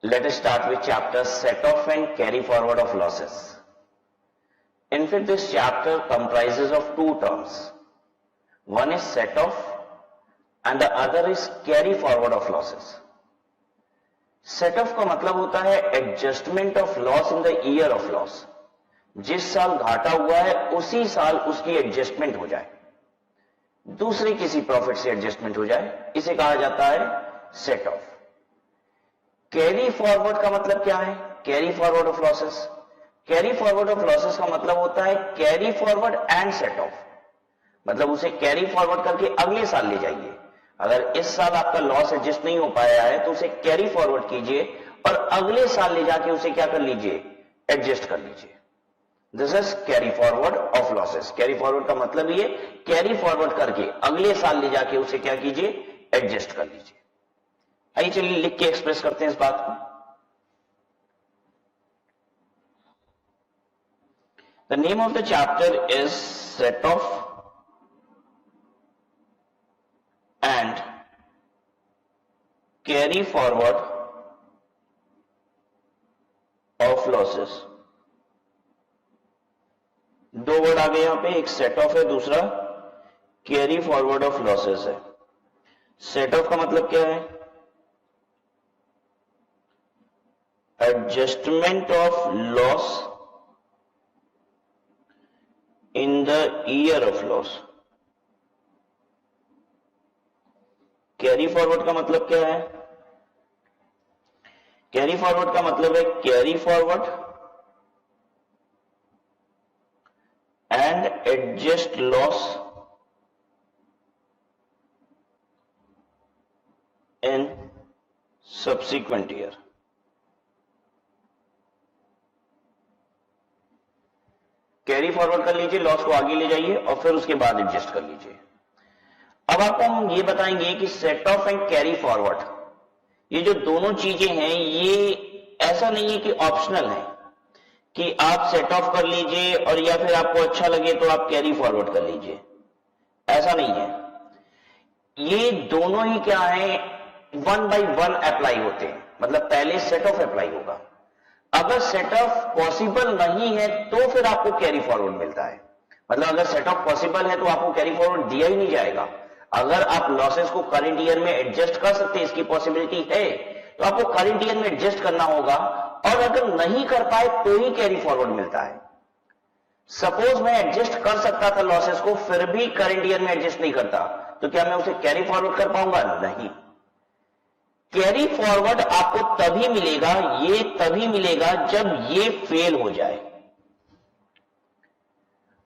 Let us start with chapter set off and carry forward of losses. In fact, this chapter comprises of two terms. One is set off and the other is carry forward of losses. Set off का मतलब होता है adjustment of loss in the year of loss. जिस साल घाटा हुआ है उसी साल उसकी एडजस्टमेंट हो जाए, दूसरे किसी प्रॉफिट से एडजस्टमेंट हो जाए, इसे कहा जाता है सेट ऑफ. कैरी फॉरवर्ड का मतलब क्या है? Carry forward of losses. Carry forward of losses का मतलब होता है carry forward and set of. मतलब उसे कैरी फॉरवर्ड करके अगले साल ले जाइए. अगर इस साल आपका लॉस एडजस्ट नहीं हो पाया है तो उसे कैरी फॉरवर्ड कीजिए और अगले साल ले जाके उसे क्या कर लीजिए? एडजस्ट कर लीजिए. This is carry forward of losses. Carry forward का मतलब ये कैरी फॉरवर्ड करके अगले साल ले जाके उसे क्या कीजिए? एडजस्ट कर लीजिए. आइए चलिए लिख के एक्सप्रेस करते हैं इस बात को. The name of the chapter is set of and carry forward of losses. दो वर्ड आ गए यहां पे, एक सेट ऑफ है, दूसरा कैरी फॉरवर्ड ऑफ लॉसेस है. सेट ऑफ का मतलब क्या है? Adjustment of loss in the year of loss. Carry forward का मतलब क्या है? कैरी फॉरवर्ड का मतलब है carry forward and adjust loss in subsequent year. Carry forward कर लीजिए, लॉस को आगे ले जाइए और फिर उसके बाद एडजस्ट कर लीजिए. अब आपको हम ये बताएंगे कि set off and carry forward, ये जो दोनों चीजें हैं, ये ऐसा नहीं है कि ऑप्शनल है कि आप सेट ऑफ कर लीजिए और या फिर आपको अच्छा लगे तो आप कैरी फॉरवर्ड कर लीजिए. ऐसा नहीं है. ये दोनों ही क्या है? वन बाय वन अप्लाई होते हैं. मतलब पहले सेट ऑफ अप्लाई होगा. अगर सेट ऑफ पॉसिबल नहीं है तो फिर आपको कैरी फॉरवर्ड मिलता है. मतलब अगर सेट ऑफ पॉसिबल है तो आपको कैरी फॉरवर्ड दिया ही नहीं जाएगा. अगर आप लॉसेस को करंट ईयर में एडजस्ट कर सकते हैं, इसकी पॉसिबिलिटी है, तो आपको करंट ईयर में एडजस्ट करना होगा. और अगर नहीं कर पाए तो ही कैरी फॉरवर्ड मिलता है. सपोज मैं एडजस्ट कर सकता था लॉसेस को, फिर भी करंट ईयर में एडजस्ट नहीं करता, तो क्या मैं उसे कैरी फॉरवर्ड कर पाऊंगा? नहीं. कैरी फॉरवर्ड आपको तभी मिलेगा, ये तभी मिलेगा जब ये फेल हो जाए.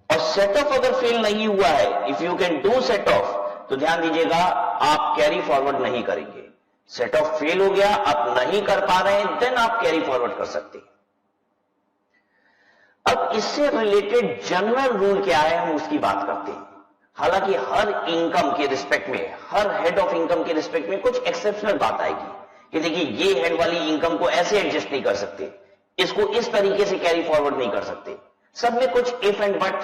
और सेट ऑफ अगर फेल नहीं हुआ है, if you can do set of, तो ध्यान दीजिएगा आप कैरी फॉरवर्ड नहीं करेंगे. सेट ऑफ फेल हो गया, आप नहीं कर पा रहे हैं, देन आप कैरी फॉरवर्ड कर सकते हैं. अब इससे रिलेटेड जनरल रूल क्या है, हम उसकी बात करते हैं. हालांकि हर इनकम के रिस्पेक्ट में, हर हेड ऑफ इनकम के रिस्पेक्ट में कुछ एक्सेप्शनल बात आएगी कि देखिए ये हेड वाली इनकम को ऐसे एडजस्ट नहीं कर सकते, इसको इस तरीके से कैरी फॉरवर्ड नहीं कर सकते. सब में कुछ इफ एंड बट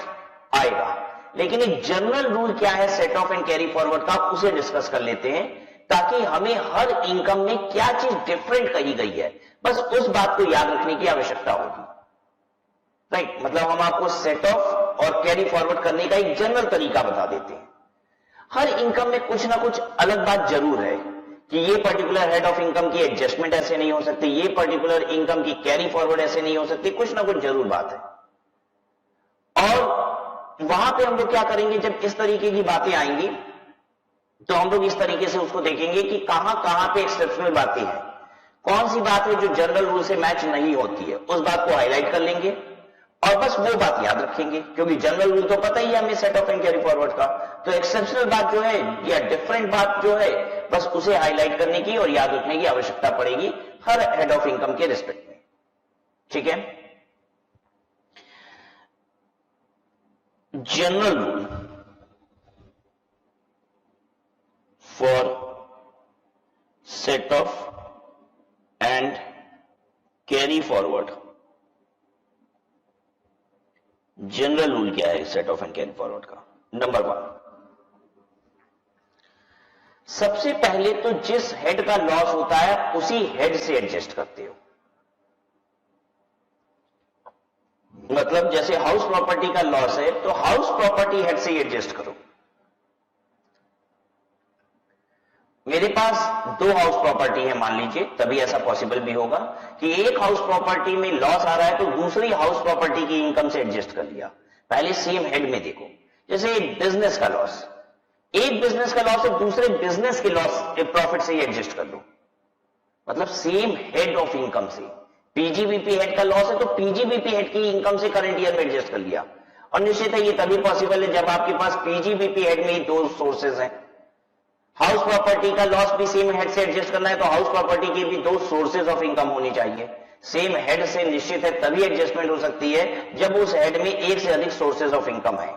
आएगा. लेकिन एक जनरल रूल क्या है set off and carry forward का, उसे डिस्कस कर लेते हैं, ताकि हमें हर इनकम में क्या चीज डिफरेंट कही गई है, बस उस बात को याद रखने की आवश्यकता होगी. राइट. मतलब हम आपको सेट ऑफ और कैरी फॉरवर्ड करने का एक जनरल तरीका बता देते हैं. हर इनकम में कुछ ना कुछ अलग बात जरूर है कि ये पर्टिकुलर हेड ऑफ इनकम की एडजस्टमेंट ऐसे नहीं हो सकती, ये पर्टिकुलर इनकम की कैरी फॉरवर्ड ऐसे नहीं हो सकती, कुछ ना कुछ जरूर बात है. और वहां पे हम लोग क्या करेंगे, जब इस तरीके की बातें आएंगी तो हम लोग इस तरीके से उसको देखेंगे कि कहां कहां पे एक्सेप्शनल बातें हैं, कौन सी बात है जो जनरल रूल से मैच नहीं होती है, उस बात को हाईलाइट कर लेंगे और बस वो बात याद रखेंगे. क्योंकि जनरल रूल तो पता ही है हमें set off and carry forward का, तो एक्सेप्शनल बात जो है या डिफरेंट बात जो है, बस उसे हाईलाइट करने की और याद रखने की आवश्यकता पड़ेगी हर हेड ऑफ इनकम के रिस्पेक्ट में. ठीक है. General rule for set off and carry forward. General rule क्या है set off and carry forward का? नंबर 1, सबसे पहले तो जिस हेड का लॉस होता है उसी हेड से एडजस्ट करते हो। मतलब जैसे हाउस प्रॉपर्टी का लॉस है तो हाउस प्रॉपर्टी हेड से एडजस्ट करो। मेरे पास 2 हाउस प्रॉपर्टी है मान लीजिए, तभी ऐसा पॉसिबल भी होगा कि एक हाउस प्रॉपर्टी में लॉस आ रहा है तो दूसरी हाउस प्रॉपर्टी की इनकम से एडजस्ट कर लिया। पहले सेम हेड में देखो, जैसे एक बिजनेस का लॉस, एक बिजनेस का लॉस है दूसरे बिजनेस के लॉस प्रॉफिट से ही एडजस्ट कर लो। मतलब सेम हेड ऑफ इनकम से। पीजीबीपी हेड का लॉस है तो पीजीबीपी हेड की इनकम से करंट ईयर में एडजस्ट कर लिया। और निश्चित है ये तभी पॉसिबल है जब आपके पास पीजीबीपी हेड में ही 2 सोर्सेज हैं। हाउस प्रॉपर्टी का लॉस भी सेम हेड से एडजस्ट करना है तो हाउस प्रॉपर्टी की भी 2 सोर्सेज ऑफ इनकम होनी चाहिए। सेम हेड से निश्चित है तभी एडजस्टमेंट हो सकती है जब उस हेड में एक से अधिक सोर्सेज ऑफ इनकम है।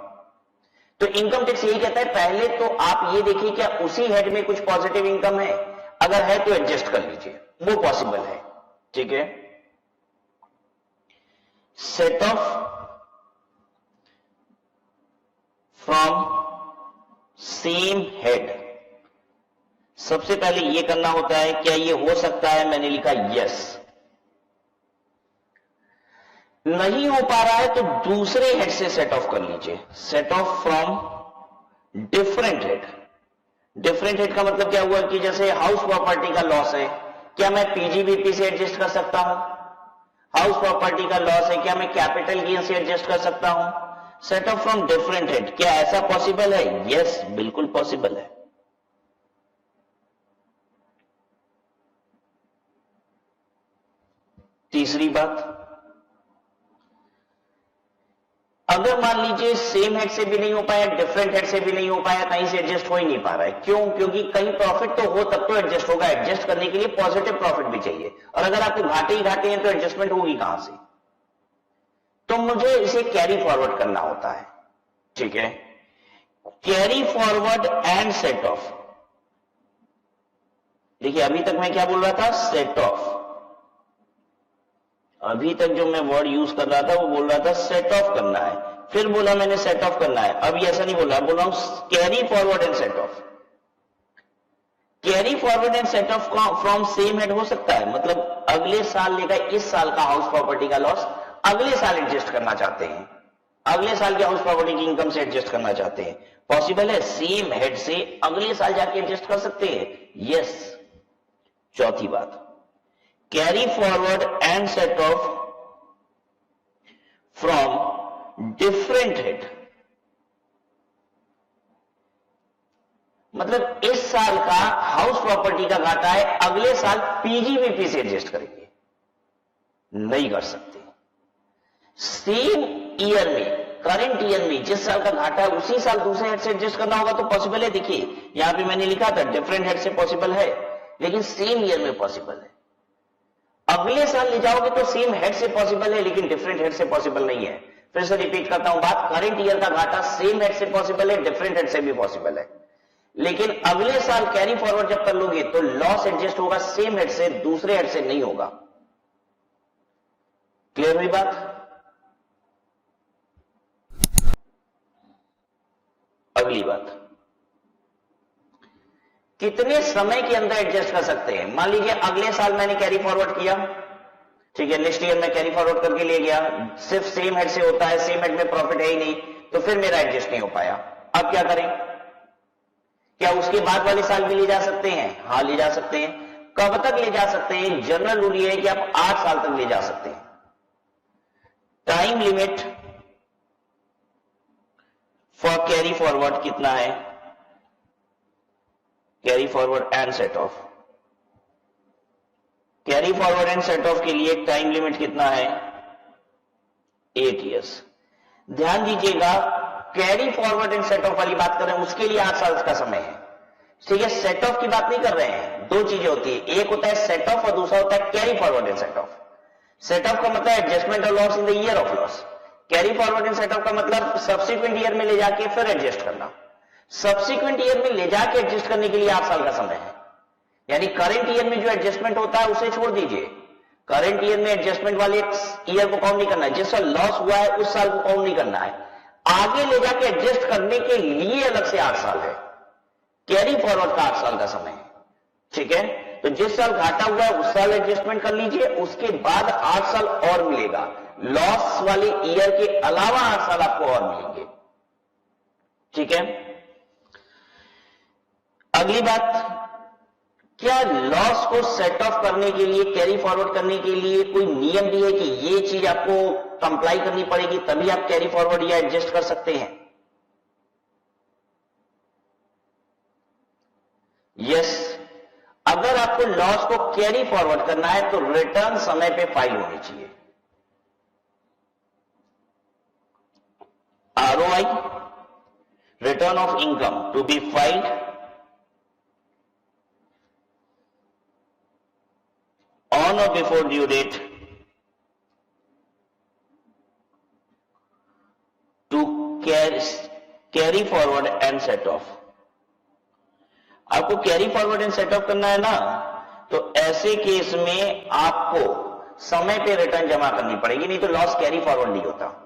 तो इनकम टैक्स यही कहता है पहले तो आप ये देखिए क्या उसी हेड में कुछ पॉजिटिव इनकम है, अगर है तो एडजस्ट कर लीजिए, वो पॉसिबल है। ठीक है, set of from same head, सबसे पहले यह करना होता है क्या ये हो सकता है, मैंने लिखा यस। नहीं हो पा रहा है तो दूसरे हेड से सेट ऑफ कर लीजिए। Set of from different head. Different head का मतलब क्या हुआ कि जैसे हाउस प्रॉपर्टी का लॉस है, क्या मैं पीजीबीपी से एडजस्ट कर सकता हूं? हाउस प्रॉपर्टी का लॉस है, क्या मैं कैपिटल गेन से एडजस्ट कर सकता हूं? Set of from different head, क्या ऐसा पॉसिबल है? यस, बिल्कुल पॉसिबल है। तीसरी बात, अगर मान लीजिए सेम हेड से भी नहीं हो पाया, डिफरेंट हेड से भी नहीं हो पाया, कहीं से एडजस्ट हो ही नहीं पा रहा है, क्यों? क्योंकि कहीं प्रॉफिट तो हो तब तो एडजस्ट होगा। एडजस्ट करने के लिए पॉजिटिव प्रॉफिट भी चाहिए, और अगर आपको घाटे ही घाटे हैं तो एडजस्टमेंट होगी कहां से? तो मुझे इसे कैरी फॉरवर्ड करना होता है। ठीक है, carry forward and set of. देखिए अभी तक मैं क्या बोल रहा था? Set of. अभी तक जो मैं वर्ड यूज कर रहा था वो बोल रहा था सेट ऑफ करना है, फिर बोला मैंने सेट ऑफ करना है। अभी ऐसा नहीं बोल रहा, बोल रहा हूं carry forward and set of. Carry forward and set of from same head हो सकता है, मतलब अगले साल लेकर इस साल का हाउस प्रॉपर्टी का लॉस अगले साल एडजस्ट करना चाहते हैं, अगले साल की हाउस प्रॉपर्टी की इनकम से एडजस्ट करना चाहते हैं, पॉसिबल है। सेम हेड से अगले साल जाके एडजस्ट कर सकते हैं, यस। चौथी बात, carry forward and set of from different head, मतलब इस साल का हाउस प्रॉपर्टी का घाटा है, अगले साल पीजीबीपी से एडजस्ट करेंगे, नहीं कर सकते। सेम ईयर में, करंट ईयर में जिस साल का घाटा है उसी साल दूसरे हेड से एडजस्ट करना होगा तो पॉसिबल है। देखिए यहां पे मैंने लिखा था डिफरेंट हेड से पॉसिबल है, लेकिन सेम ईयर में पॉसिबल है। अगले साल ले जाओगे तो सेम हेड से पॉसिबल है, लेकिन डिफरेंट हेड से पॉसिबल नहीं है। फिर से रिपीट करता हूं बात, करंट ईयर का घाटा सेम हेड से पॉसिबल है, डिफरेंट हेड से भी पॉसिबल है, लेकिन अगले साल कैरी फॉरवर्ड जब कर लोगे तो लॉस एडजस्ट होगा सेम हेड से, दूसरे हेड से नहीं होगा। क्लियर हुई बात? अगली बात, कितने समय के अंदर एडजस्ट कर सकते हैं? मान लीजिए अगले साल मैंने कैरी फॉरवर्ड किया, ठीक है, नेक्स्ट ईयर में कैरी फॉरवर्ड करके ले गया, सिर्फ सेम हेड से होता है, सेम हेड में प्रॉफिट है ही नहीं, तो फिर मेरा एडजस्ट नहीं हो पाया। अब क्या करें? क्या उसके बाद वाले साल भी ले जा सकते हैं? हाँ ले जा सकते हैं। कब तक ले जा सकते हैं? जनरल रूल ये है कि आप 8 साल तक ले जा सकते हैं। Time limit for carry forward कितना है? Carry forward and set of, carry forward and set of के लिए टाइम लिमिट कितना है? 8 इयर्स। ध्यान दीजिएगा, carry forward and set of वाली बात कर रहे हैं उसके लिए 8 साल का समय है, ठीक है। सेट ऑफ की बात नहीं कर रहे हैं। दो चीजें होती है, एक होता है सेट ऑफ और दूसरा होता है carry forward and set of. Set of का मतलब एडजस्टमेंट और loss in the year of loss. Carry forward and set of का मतलब सब्सिक्वेंट ईयर में ले जाके फिर एडजस्ट करना। सब्सिक्वेंट ईयर में ले जाके एडजस्ट करने के लिए 8 साल का समय है, यानी करंट ईयर में जो एडजस्टमेंट होता है उसे छोड़ दीजिए। करंट ईयर में एडजस्टमेंट वाले ईयर को काउंट नहीं करना है, जिस साल लॉस हुआ है उस साल को काउंट नहीं करना है। आगे ले जाके एडजस्ट करने के लिए अलग से 8 साल है। कैरी फॉरवर्ड का 8 साल का समय है, ठीक है। तो जिस साल घाटा हुआ है उस साल एडजस्टमेंट कर लीजिए, उसके बाद 8 साल और मिलेगा, लॉस वाले ईयर के अलावा 8 साल आपको और मिलेंगे, ठीक है। अगली बात, क्या लॉस को सेट ऑफ करने के लिए, कैरी फॉरवर्ड करने के लिए कोई नियम भी है कि ये चीज आपको कंप्लाई करनी पड़ेगी तभी आप कैरी फॉरवर्ड या एडजस्ट कर सकते हैं? यस, अगर आपको लॉस को कैरी फॉरवर्ड करना है तो रिटर्न समय पे फाइल होनी चाहिए। ROI, return of income, to be filed on or before due date to carry forward and set off। आपको carry forward and set of करना है ना, तो ऐसे केस में आपको समय पे रिटर्न जमा करनी पड़ेगी, नहीं तो लॉस कैरी फॉरवर्ड नहीं होता।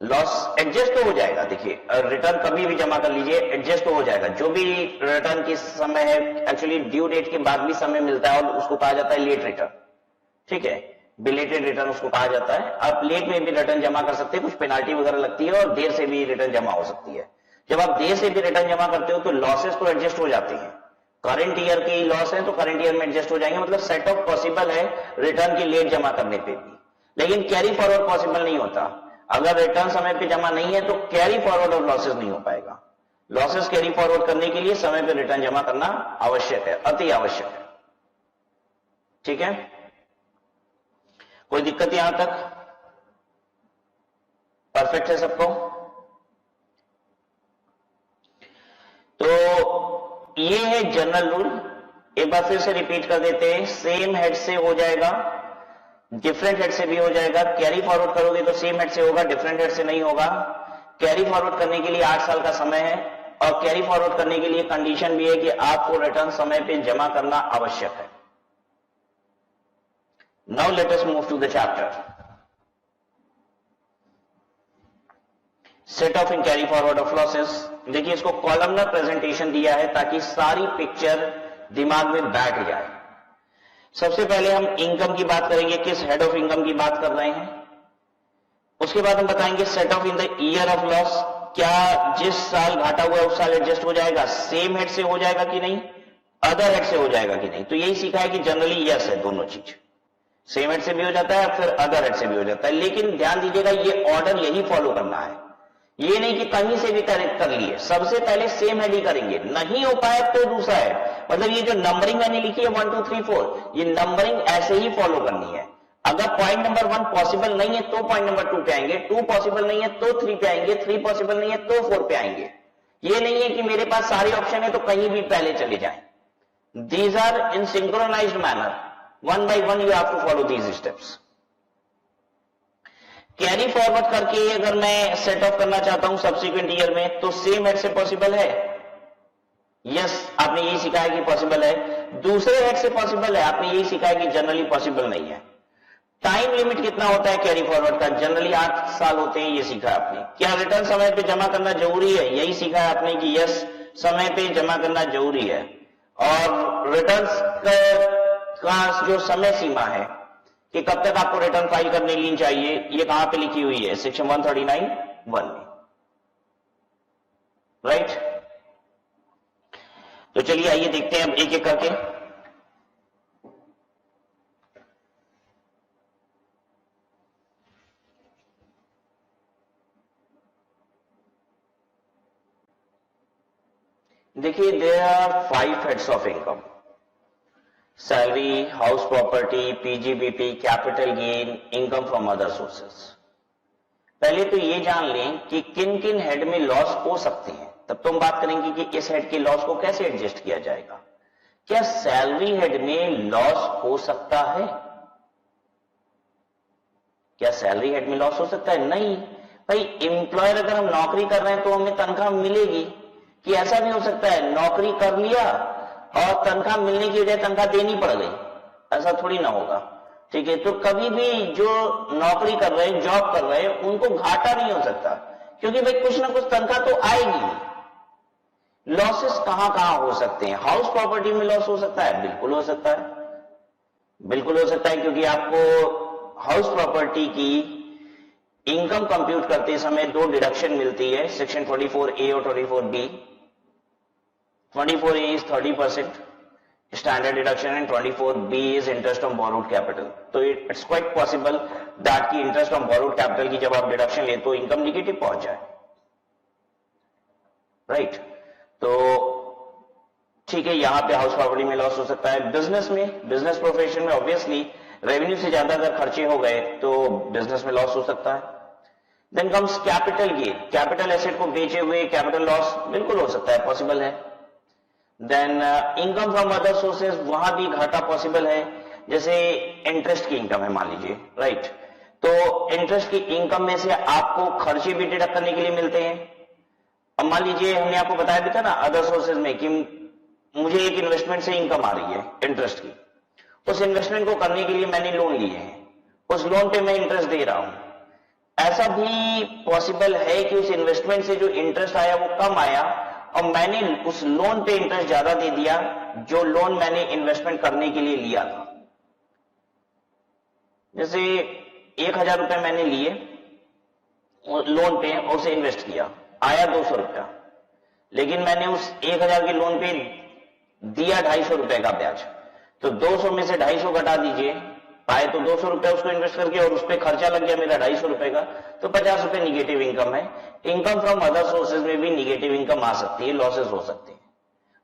लॉस एडजस्ट तो हो जाएगा, देखिए रिटर्न कभी भी जमा कर लीजिए, एडजस्ट तो हो जाएगा। जो भी रिटर्न की समय है, एक्चुअली ड्यू डेट के बाद भी समय मिलता है और उसको कहा जाता है लेट रिटर्न, ठीक है, बिलेटेड रिटर्न उसको कहा जाता है। आप लेट में भी रिटर्न जमा कर सकते हैं, कुछ पेनाल्टी वगैरह लगती है और देर से भी रिटर्न जमा हो सकती है। जब आप देर से भी रिटर्न जमा करते हो तो लॉसेस तो एडजस्ट हो जाते हैं। करंट ईयर के लॉस है तो करंट ईयर में एडजस्ट हो जाएंगे, मतलब सेट ऑफ पॉसिबल है रिटर्न की लेट जमा करने पे भी, लेकिन कैरी फॉरवर्ड पॉसिबल नहीं होता। अगर रिटर्न समय पे जमा नहीं है तो कैरी फॉरवर्ड ऑफ लॉसेस नहीं हो पाएगा। लॉसेस कैरी फॉरवर्ड करने के लिए समय पे रिटर्न जमा करना आवश्यक है, अति आवश्यक है, ठीक है। कोई दिक्कत यहां तक? परफेक्ट है सबको? तो ये है जनरल रूल। एक बार फिर से रिपीट कर देते हैं, सेम हेड से हो जाएगा, डिफरेंट हेड से भी हो जाएगा। कैरी फॉरवर्ड करोगे तो सेम हेड से होगा, डिफरेंट हेड से नहीं होगा। कैरी फॉरवर्ड करने के लिए 8 साल का समय है और कैरी फॉरवर्ड करने के लिए कंडीशन भी है कि आपको रिटर्न समय पे जमा करना आवश्यक है। Now let us move to the chapter set off in carry forward of losses. देखिए इसको कॉलमनर प्रेजेंटेशन दिया है ताकि सारी पिक्चर दिमाग में बैठ जाए। सबसे पहले हम इनकम की बात करेंगे, किस हेड ऑफ इनकम की बात कर रहे हैं। उसके बाद हम बताएंगे set off in the year of loss, क्या जिस साल घाटा हुआ है उस साल एडजस्ट हो जाएगा, सेम हेड से हो जाएगा कि नहीं, अदर हेड से हो जाएगा कि नहीं। तो यही सीखा है कि जनरली यस है, दोनों चीज सेम हेड से भी हो जाता है फिर अदर हेड से भी हो जाता है। लेकिन ध्यान दीजिएगा ये ऑर्डर यही फॉलो करना है, ये नहीं कि कहीं से भी करेक्ट कर लिए, सबसे पहले सेम हेड ही करेंगे, नहीं हो पाए तो दूसरा है। मतलब ये जो नंबरिंग मैंने लिखी है 1 2 3 4, ये नंबरिंग ऐसे ही फॉलो करनी है। अगर पॉइंट नंबर 1 पॉसिबल नहीं है तो पॉइंट नंबर 2 पे आएंगे, 2 पॉसिबल नहीं है तो 3 पे आएंगे, 3 पॉसिबल नहीं है तो 4 पे आएंगे। ये नहीं है कि मेरे पास सारे ऑप्शन है तो कहीं भी पहले चले जाएं। These are in synchronised manner, 1 by 1 you have to follow these steps. Carry forward करके अगर मैं सेट ऑफ करना चाहता हूं सब्सिक्वेंट ईयर में तो सेम हेड से पॉसिबल है, यस आपने यही सीखा है कि पॉसिबल है। दूसरे हेड से पॉसिबल है, आपने यही सीखा है कि जनरली पॉसिबल नहीं है। टाइम लिमिट कितना होता है कैरी फॉरवर्ड का, जनरली 8 साल होते हैं, ये सीखा आपने। क्या रिटर्न समय पे जमा करना जरूरी है, यही सीखा है आपने कि यस समय पे जमा करना जरूरी है। और रिटर्न का जो समय सीमा है कि कब तक आपको रिटर्न फाइल करने के लिए चाहिए, ये कहां पे लिखी हुई है, सेक्शन 139(1) में, राइट। तो चलिए आइए देखते हैं अब एक एक करके। देखिए there are 5 heads of income, salary, house property, PGBP, capital gain, income from other sources. पहले तो ये जान लें कि किन किन हेड में लॉस हो सकते हैं, तब तो हम बात करेंगे कि इस हेड के लॉस को कैसे एडजस्ट किया जाएगा। क्या सैलरी हेड में लॉस हो सकता है? क्या सैलरी हेड में लॉस हो सकता है? नहीं भाई, एम्प्लॉयर अगर हम नौकरी कर रहे हैं तो हमें तनख्वाह मिलेगी। कि ऐसा भी हो सकता है नौकरी कर लिया और तनख्वाह मिलने की वजह तनख्वाह देनी पड़ गई, ऐसा थोड़ी ना होगा, ठीक है। तो कभी भी जो नौकरी कर रहे हैं, जॉब कर रहे हैं, उनको घाटा नहीं हो सकता, क्योंकि भाई कुछ ना कुछ तनख्वाह तो आएगी। लॉसेस कहां कहां हो सकते हैं? हाउस प्रॉपर्टी में लॉस हो सकता है, बिल्कुल हो सकता है, बिल्कुल हो सकता है, क्योंकि आपको हाउस प्रॉपर्टी की इनकम कंप्यूट करते समय दो डिडक्शन मिलती है, सेक्शन 24A और 24B। 24A is 30% standard deduction and 24B is interest on borrowed capital. तो इट्स क्वाइट पॉसिबल दैट की इंटरेस्ट ऑन बोरोड कैपिटल की जब आप डिडक्शन ले तो इनकम निगेटिव पहुंच जाए, राइट? तो ठीक है, यहां पे हाउस प्रॉपर्टी में लॉस हो सकता है। बिजनेस में, बिजनेस प्रोफेशन में ऑब्वियसली रेवेन्यू से ज्यादा अगर खर्चे हो गए तो बिजनेस में लॉस हो सकता है। Then comes capital gain, capital asset को बेचे हुए कैपिटल लॉस बिल्कुल हो सकता है, पॉसिबल है। Then income from other sources, वहां भी घाटा पॉसिबल है, जैसे इंटरेस्ट की इनकम है मान लीजिए, राइट? तो इंटरेस्ट की इनकम में से आपको खर्चे भी डिडक्ट करने के लिए मिलते हैं। अब मान लीजिए हमने आपको बताया भी था ना अदर सोर्सेज में कि मुझे एक इन्वेस्टमेंट से इनकम आ रही है इंटरेस्ट की, उस इन्वेस्टमेंट को करने के लिए मैंने लोन लिए हैं, उस लोन पे मैं इंटरेस्ट दे रहा हूं। ऐसा भी पॉसिबल है कि उस इन्वेस्टमेंट से जो इंटरेस्ट आया वो कम आया और मैंने उस लोन पे इंटरेस्ट ज्यादा दे दिया जो लोन मैंने इन्वेस्टमेंट करने के लिए लिया था। जैसे 1000 रुपए मैंने लिए लोन पे और उसे इन्वेस्ट किया, आया 200 रुपया, लेकिन मैंने उस 1000 के लोन पे दिया 250 रुपए का ब्याज। तो 200 में से 250 घटा दीजिए, आए तो 200 रुपए उसको इन्वेस्ट करके और उस पर खर्चा लग गया मेरा 250 रुपए का, तो 50 रुपए निगेटिव इनकम है। इनकम फ्रॉम अदर सोर्सेज में भी निगेटिव इनकम आ सकती है, लॉसेस हो सकते हैं,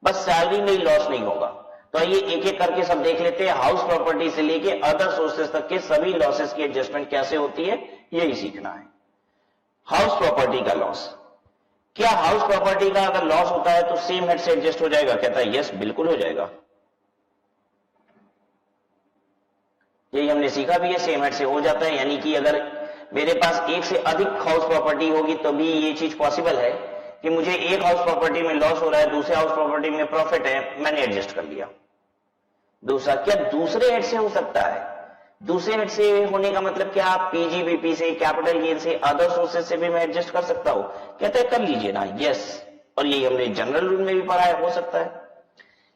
बस सैलरी में ही लॉस नहीं होगा। तो आइए एक एक करके सब देख लेते हैं, हाउस प्रॉपर्टी से लेके अदर सोर्सेज तक के सभी लॉसेस की एडजस्टमेंट कैसे होती है, यही सीखना है। हाउस प्रॉपर्टी का लॉस, क्या हाउस प्रॉपर्टी का अगर लॉस होता है तो सेम हेड से एडजस्ट हो जाएगा? कहता है यस, बिल्कुल हो जाएगा। यही हमने सीखा भी है, सेम हेड से हो जाता है, यानी कि अगर मेरे पास एक से अधिक हाउस प्रॉपर्टी होगी तो भी ये चीज पॉसिबल है कि मुझे एक हाउस प्रॉपर्टी में लॉस हो रहा है, दूसरे हाउस प्रॉपर्टी में प्रॉफिट है, मैंने एडजस्ट कर लिया। दूसरा, क्या दूसरे हेड से हो सकता है? दूसरे हेड से होने का मतलब क्या? पीजीबीपी से, कैपिटल गेन से, अदर सोर्सेज से भी मैं एडजस्ट कर सकता हूं। कहते हैं कर लीजिए ना, यस, और यही हमने जनरल रूल में भी पढ़ा है, हो सकता है।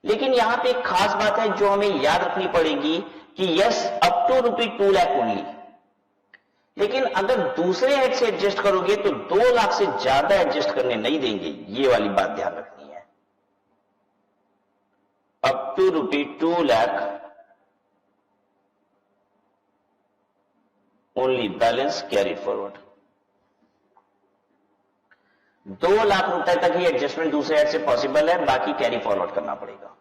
लेकिन यहां पे एक खास बात है जो हमें याद रखनी पड़ेगी कि yes up to ₹2 lakh only, लेकिन अगर दूसरे हेड से एडजस्ट करोगे तो 2 लाख से ज्यादा एडजस्ट करने नहीं देंगे, ये वाली बात ध्यान रखनी है। Up to ₹2 lakh only, balance carried forward. 2 lakh रुपए तक ही एडजस्टमेंट दूसरे हेड से पॉसिबल है, बाकी कैरी फॉरवर्ड करना पड़ेगा।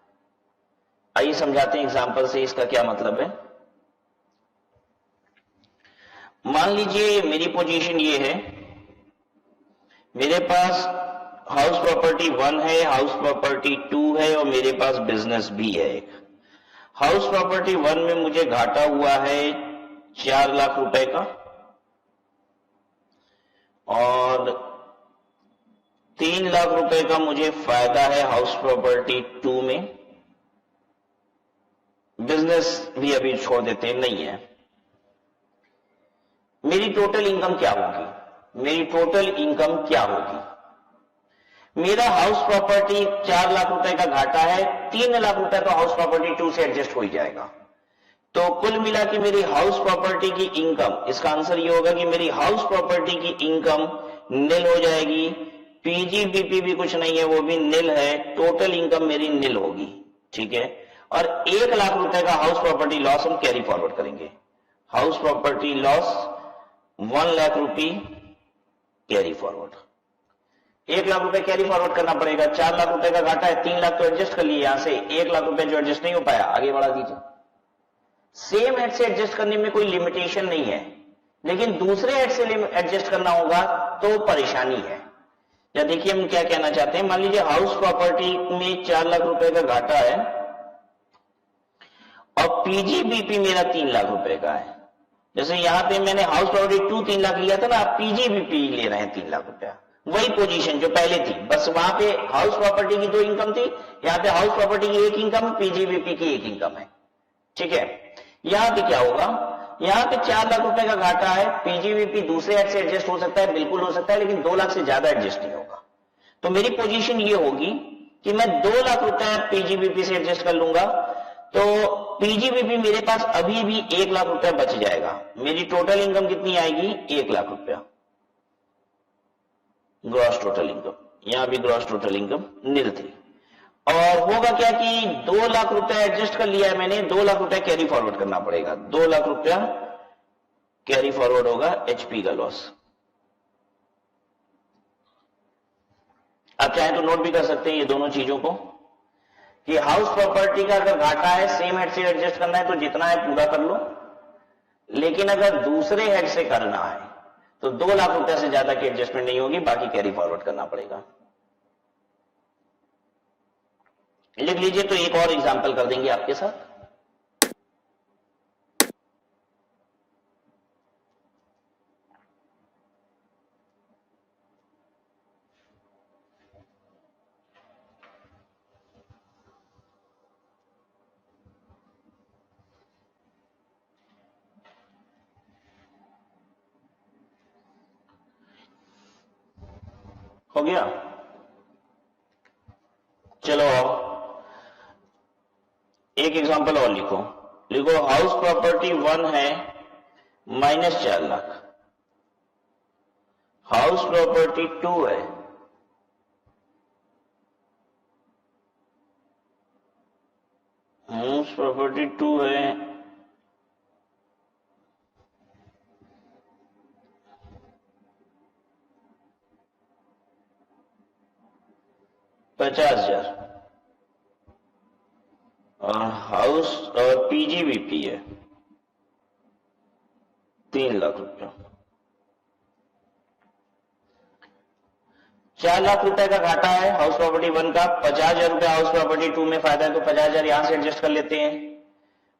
आइए समझाते हैं एग्जांपल से इसका क्या मतलब है। मान लीजिए मेरी पोजीशन ये है, मेरे पास हाउस प्रॉपर्टी 1 है, हाउस प्रॉपर्टी 2 है और मेरे पास बिजनेस भी है। हाउस प्रॉपर्टी 1 में मुझे घाटा हुआ है 4 लाख रुपए का और 3 लाख रुपए का मुझे फायदा है हाउस प्रॉपर्टी 2 में। बिजनेस भी अभी छोड़ देते हैं, नहीं है। मेरी टोटल इनकम क्या होगी? मेरी टोटल इनकम क्या होगी? मेरा हाउस प्रॉपर्टी 4 लाख रुपए का घाटा है, 3 लाख रुपए का हाउस प्रॉपर्टी 2 से एडजस्ट हो ही जाएगा। तो कुल मिला के मेरी हाउस प्रॉपर्टी की इनकम, इसका आंसर ये होगा कि मेरी हाउस प्रॉपर्टी की इनकम निल हो जाएगी। पीजीबीपी भी कुछ नहीं है, वो भी निल है, टोटल इनकम मेरी निल होगी, ठीक है। और 1 लाख रुपए का हाउस प्रॉपर्टी लॉस हम कैरी फॉरवर्ड करेंगे। हाउस प्रॉपर्टी लॉस 1 लाख रुपए कैरी फॉरवर्ड, 1 लाख रुपए कैरी फॉरवर्ड करना पड़ेगा। 4 लाख रुपए का घाटा है, 3 लाख तो एडजस्ट कर लिए, यहां से 1 लाख रुपए जो एडजस्ट नहीं हो पाया आगे बढ़ा दीजिए। सेम हेड से एडजस्ट करने में कोई लिमिटेशन नहीं है, लेकिन दूसरे हेड से एडजस्ट करना होगा तो परेशानी है। या देखिए हम क्या कहना चाहते हैं, मान लीजिए हाउस प्रॉपर्टी में 4 लाख रुपए का घाटा है और पीजीबीपी मेरा 3 लाख रुपए का है। जैसे यहां पे मैंने हाउस प्रॉपर्टी 2 3 लाख लिया था ना, आप पीजीबीपी ले रहे हैं 3 लाख रुपया, वही पोजीशन जो पहले थी, बस वहां पे हाउस प्रॉपर्टी की 2 इनकम थी, यहां पे हाउस प्रॉपर्टी की 1 इनकम है, पीजीबीपी की 1 इनकम है, ठीक है। यहां पे क्या होगा, यहां पे 4 लाख रुपए का घाटा है, पीजीबीपी दूसरे हेड से एडजस्ट हो सकता है, बिल्कुल हो सकता है, लेकिन 2 लाख से ज्यादा एडजस्ट नहीं होगा। तो मेरी पोजीशन ये होगी कि मैं 2 लाख रुपए पीजीबीपी से एडजस्ट कर लूंगा, तो पीजीबीपी मेरे पास अभी भी 1 लाख रुपए बच जाएगा। मेरी टोटल इनकम कितनी आएगी? 1 लाख रुपया ग्रॉस टोटल इनकम। यहां भी ग्रॉस टोटल इनकम नील थी। और होगा क्या कि 2 लाख रुपए एडजस्ट कर लिया है मैंने, 2 लाख रुपए कैरी फॉरवर्ड करना पड़ेगा। 2 लाख रुपया कैरी फॉरवर्ड होगा एचपी का लॉस। आप चाहें तो नोट भी कर सकते हैं ये दोनों चीजों को, कि हाउस प्रॉपर्टी का अगर घाटा है सेम हेड से एडजस्ट करना है तो जितना है पूरा कर लो, लेकिन अगर दूसरे हेड से करना है तो 2 लाख रुपए से ज्यादा की एडजस्टमेंट नहीं होगी, बाकी कैरी फॉरवर्ड करना पड़ेगा। लिख लीजिए, तो एक और एग्जांपल कर देंगे आपके साथ। हो गया? चलो आओ एक एग्जांपल और लिखो। लिखो हाउस प्रॉपर्टी 1 है -4 लाख, हाउस प्रॉपर्टी 2 है हाउस प्रॉपर्टी 2 है ₹50,000 और हाउस और पीजीबीपी है 3 लाख रुपया। 4 लाख रुपए का घाटा है हाउस प्रॉपर्टी 1 का, 50,000 रुपए हाउस प्रॉपर्टी 2 में फायदा है, तो 50,000 यहां से एडजस्ट कर लेते हैं।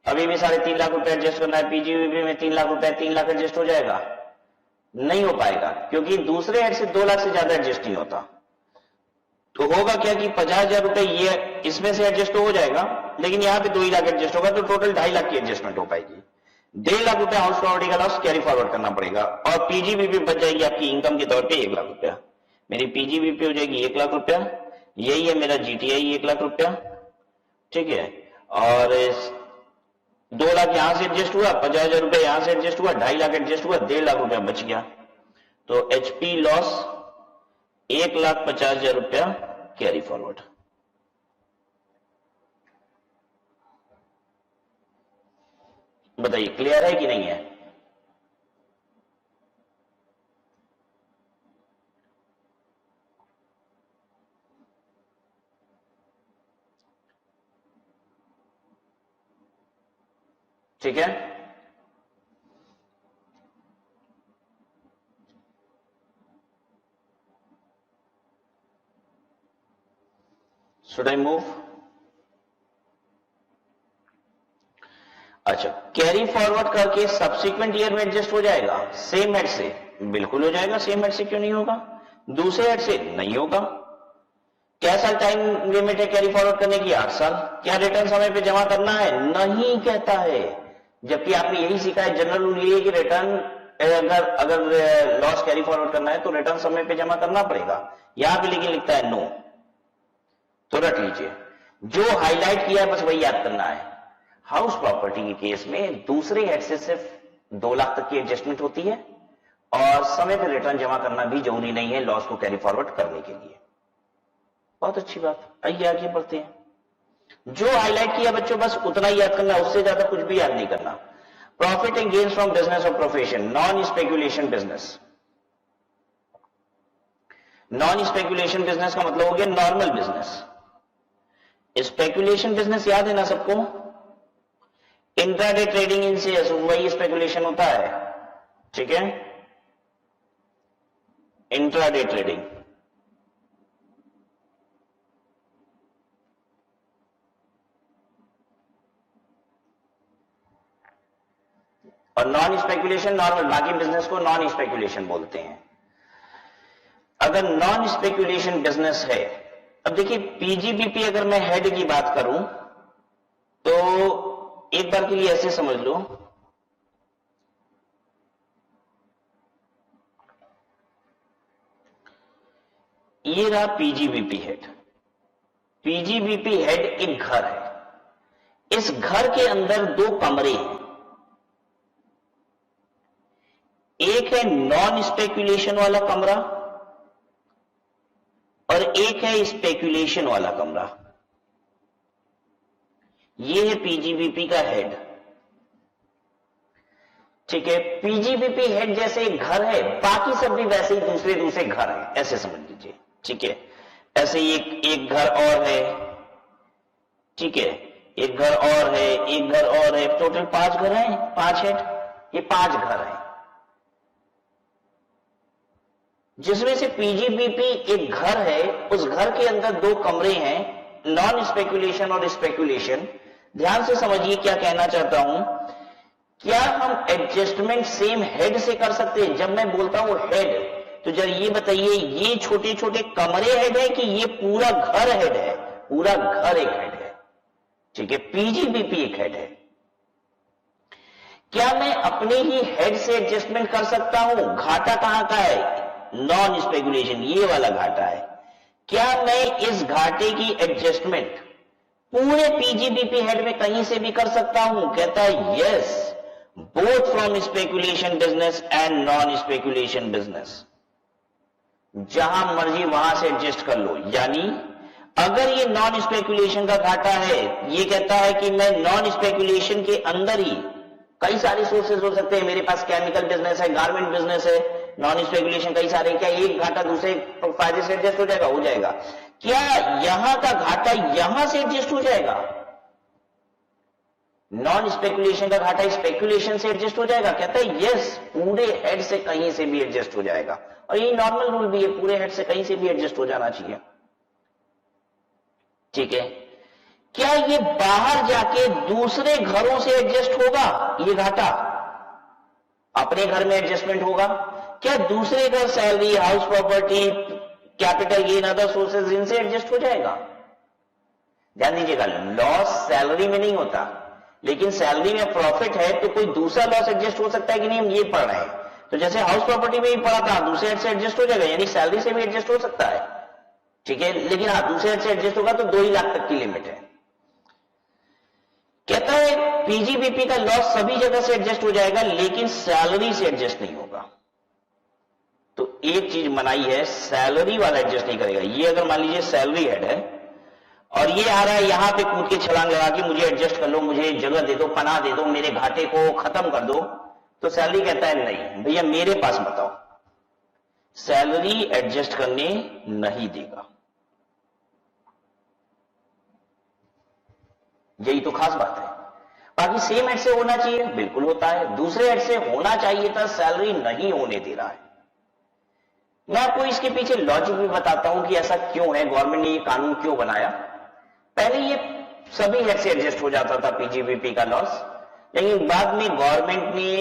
अभी भी 3.5 लाख रुपए एडजस्ट करना है, पीजीबीपी में 3 लाख रुपए, 3 लाख एडजस्ट हो जाएगा? नहीं हो पाएगा, क्योंकि दूसरे हेड से 2 लाख से ज्यादा एडजस्ट नहीं होता। तो होगा क्या कि 50,000 रुपए ये इसमें से एडजस्ट हो जाएगा, लेकिन यहां पे 2 ही लाख एडजस्ट होगा, तो टोटल 2.5 लाख की एडजस्टमेंट हो पाएगी। 1.5 लाख रुपए हाउस प्रॉपर्टी का लॉस कैरी फॉरवर्ड करना पड़ेगा, और पीजीबीपी बच जाएगी आपकी इनकम के तौर पे 1 लाख रुपया। मेरी पीजीबीपी हो जाएगी 1 लाख रुपया, यही है मेरा जीटीआई 1 लाख रुपया, ठीक है। और 2 लाख यहां से एडजस्ट हुआ, 50,000 रुपए यहां से एडजस्ट हुआ, 2.5 लाख एडजस्ट हुआ, 1.5 लाख रुपया बच गया। तो एचपी लॉस 1,50,000 रुपया कैरी फॉरवर्ड। बताइए क्लियर है कि नहीं है? ठीक है, शुड आई मूव? अच्छा, कैरी फॉरवर्ड करके सब्सिक्वेंट ईयर में एडजस्ट हो जाएगा सेम हेड से? बिल्कुल हो जाएगा, सेम हेड से क्यों नहीं होगा? दूसरे हेड से नहीं होगा। क्या साल टाइम लिमिट है कैरी फॉरवर्ड करने की? 8 साल। क्या रिटर्न समय पे जमा करना है? नहीं कहता है, जबकि आपने यही सीखा है, जनरल रूल ये है कि रिटर्न अगर लॉस कैरी फॉरवर्ड करना है तो रिटर्न समय पे जमा करना पड़ेगा। यहां पे लेकिन लिखता है नो, तो रट लीजिए। जो हाईलाइट किया है बस वही याद करना है। हाउस प्रॉपर्टी के केस में दूसरे हेड से सिर्फ 2 लाख तक की एडजस्टमेंट होती है, और समय पर रिटर्न जमा करना भी जरूरी नहीं है लॉस को कैरी फॉरवर्ड करने के लिए। बहुत अच्छी बात, आइए आगे बढ़ते हैं। जो हाईलाइट किया बच्चों बस उतना ही याद करना, उससे ज्यादा कुछ भी याद नहीं करना। Profit and gains from business और profession, non speculation business. Non speculation business का मतलब हो गया नॉर्मल बिजनेस। स्पेकुलेशन बिजनेस याद है ना सबको? इंट्राडे ट्रेडिंग इन शेयर्स, वही स्पेकुलेशन होता है, ठीक है। इंट्राडे ट्रेडिंग, और नॉन स्पेकुलेशन नॉर्मल, बाकी बिजनेस को नॉन स्पेकुलेशन बोलते हैं। अगर नॉन स्पेकुलेशन बिजनेस है, अब देखिए पीजीबीपी अगर मैं हेड की बात करूं तो एक बार के लिए ऐसे समझ लो, ये रहा पीजीबीपी हेड, पीजीबीपी हेड एक घर है, इस घर के अंदर 2 कमरे हैं, एक है नॉन स्पेकुलेशन वाला कमरा और एक है स्पेकुलेशन वाला कमरा। यह है पीजीबीपी का हेड। ठीक है, पीजीबीपी हेड जैसे एक घर है, बाकी सब भी वैसे ही दूसरे दूसरे घर हैं, ऐसे समझ लीजिए। ठीक है, ऐसे ही एक घर और है। ठीक है, एक घर और है, एक घर और है, टोटल 5 घर हैं, 5 हेड, ये 5 घर हैं, जिसमें से पीजीबीपी एक घर है, उस घर के अंदर 2 कमरे हैं, नॉन स्पेकुलेशन और स्पेकुलेशन। ध्यान से समझिए क्या कहना चाहता हूं। क्या हम एडजस्टमेंट सेम हेड से कर सकते हैं? जब मैं बोलता हूं हेड, तो जरा ये बताइए, ये छोटे छोटे कमरे हेड है कि ये पूरा घर हेड है? पूरा घर एक हेड है। ठीक है, पीजीबीपी एक हेड है। क्या मैं अपने ही हेड से एडजस्टमेंट कर सकता हूं? घाटा कहां का है? नॉन स्पेकुलेशन, ये वाला घाटा है। क्या मैं इस घाटे की एडजस्टमेंट पूरे पीजीबीपी हेड में कहीं से भी कर सकता हूं? कहता है yes, both from speculation business and non speculation business. जहां मर्जी वहां से एडजस्ट कर लो। यानी अगर ये नॉन स्पेकुलेशन का घाटा है, ये कहता है कि मैं नॉन स्पेकुलेशन के अंदर ही, कई सारे सोर्सेज हो सकते हैं, मेरे पास केमिकल बिजनेस है, गारमेंट बिजनेस है, नॉन स्पेकुलेशन कई सारे, क्या एक घाटा दूसरे फायदे से एडजस्ट हो जाएगा? हो जाएगा। क्या यहां का घाटा यहां से एडजस्ट हो जाएगा? नॉन स्पेकुलेशन का घाटा स्पेकुलेशन से एडजस्ट हो जाएगा? कहता है यस, पूरे हेड से कहीं से भी एडजस्ट हो जाएगा। और ये नॉर्मल रूल भी है, पूरे हेड से कहीं से भी एडजस्ट हो जाना चाहिए। ठीक है, क्या ये बाहर जाके दूसरे घरों से एडजस्ट होगा? ये घाटा अपने घर में एडजस्टमेंट होगा? क्या दूसरे घर, salary, house property, capital gain, other sources, इनसे एडजस्ट हो जाएगा? ध्यान दीजिएगा, लॉस सैलरी में नहीं होता, लेकिन सैलरी में प्रॉफिट है तो कोई दूसरा लॉस एडजस्ट हो सकता है कि नहीं? हम ये पढ़ रहे हैं। तो जैसे हाउस प्रॉपर्टी में ही पढ़ा था, दूसरे हेड से एडजस्ट हो जाएगा, यानी सैलरी से भी एडजस्ट हो सकता है। ठीक है, लेकिन हाँ, दूसरे हेड से एडजस्ट होगा तो 2 ही लाख तक की लिमिट है। कहता है पीजीबीपी का लॉस सभी जगह से एडजस्ट हो जाएगा, लेकिन सैलरी से एडजस्ट नहीं होगा। तो एक चीज मनाई है, सैलरी वाला एडजस्ट नहीं करेगा। ये अगर मान लीजिए सैलरी हेड है और ये आ रहा है यहां पे कूद के छलांग लगा के मुझे एडजस्ट कर लो, मुझे जगह दे दो, पनाह दे दो, मेरे घाटे को खत्म कर दो, तो सैलरी कहता है नहीं भैया, मेरे पास बताओ, सैलरी एडजस्ट करने नहीं देगा। यही तो खास बात है। बाकी सेम हेड से होना चाहिए, बिल्कुल होता है, दूसरे हेड से होना चाहिए था, सैलरी नहीं होने दे रहा है। मैं आपको इसके पीछे लॉजिक भी बताता हूं कि ऐसा क्यों है, गवर्नमेंट ने ये कानून क्यों बनाया। पहले ये सभी हेड से एडजस्ट हो जाता था पीजीबीपी का लॉस, लेकिन बाद में गवर्नमेंट ने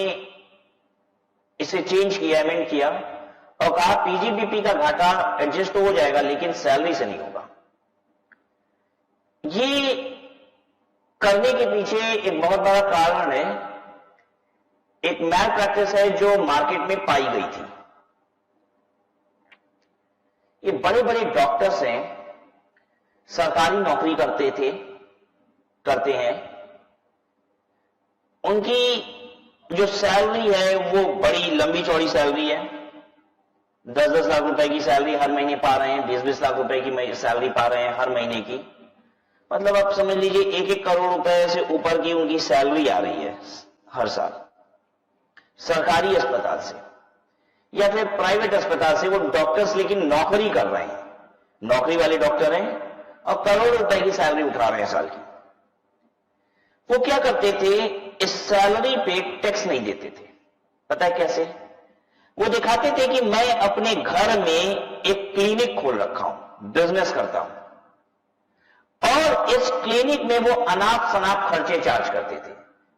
इसे चेंज किया, अमेंड किया और कहा पीजीबीपी का घाटा एडजस्ट तो हो जाएगा लेकिन सैलरी से नहीं होगा। ये करने के पीछे एक बहुत बड़ा कारण है, एक मैल प्रैक्टिस है जो मार्केट में पाई गई थी। ये बड़े बड़े डॉक्टर्स हैं, सरकारी नौकरी करते हैं, उनकी जो सैलरी है वो बड़ी लंबी चौड़ी सैलरी है, 10-10 लाख रुपए की सैलरी हर महीने पा रहे हैं, 20-20 लाख रुपए की सैलरी पा रहे हैं हर महीने की। मतलब आप समझ लीजिए 1-1 करोड़ रुपए से ऊपर की उनकी सैलरी आ रही है हर साल, सरकारी अस्पताल से या फिर प्राइवेट अस्पताल से। वो डॉक्टर्स लेकिन नौकरी कर रहे हैं, नौकरी वाले डॉक्टर हैं और करोड़ रुपए की सैलरी उठा रहे हैं साल की। वो क्या करते थे, इस सैलरी पे टैक्स नहीं देते थे। पता है कैसे? वो दिखाते थे कि मैं अपने घर में एक क्लिनिक खोल रखा हूं, बिजनेस करता हूं, और इस क्लिनिक में वो अनाप शनाप खर्चे चार्ज करते थे।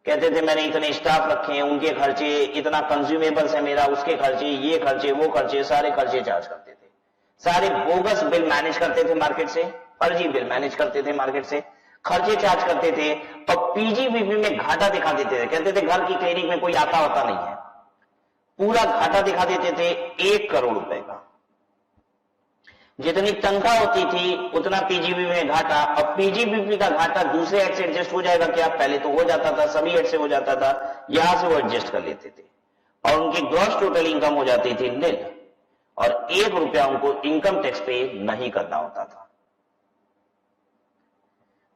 कहते थे मैंने इतने स्टाफ रखे हैं, उनके खर्चे, इतना कंज्यूमेबल्स है मेरा, उसके खर्चे, ये खर्चे, वो खर्चे, सारे खर्चे चार्ज करते थे। सारे बोगस बिल मैनेज करते थे मार्केट से, फर्जी बिल मैनेज करते थे मार्केट से, खर्चे चार्ज करते थे और पीजीबीपी में घाटा दिखा देते थे। कहते थे घर की क्लिनिक में कोई आता होता नहीं है, पूरा घाटा दिखा देते थे 1 करोड़ रुपए का। जितनी तनख्वाह होती थी उतना पीजीबीपी में घाटा। अब पीजीबीपी का घाटा दूसरे हेड से एडजस्ट हो जाएगा क्या? पहले तो हो जाता था, सभी हेड से हो जाता था, यहां से वो एडजस्ट कर लेते थे और उनकी ग्रॉस टोटल इनकम हो जाती थी निल और 1 रुपया उनको इनकम टैक्स पे नहीं करना होता था।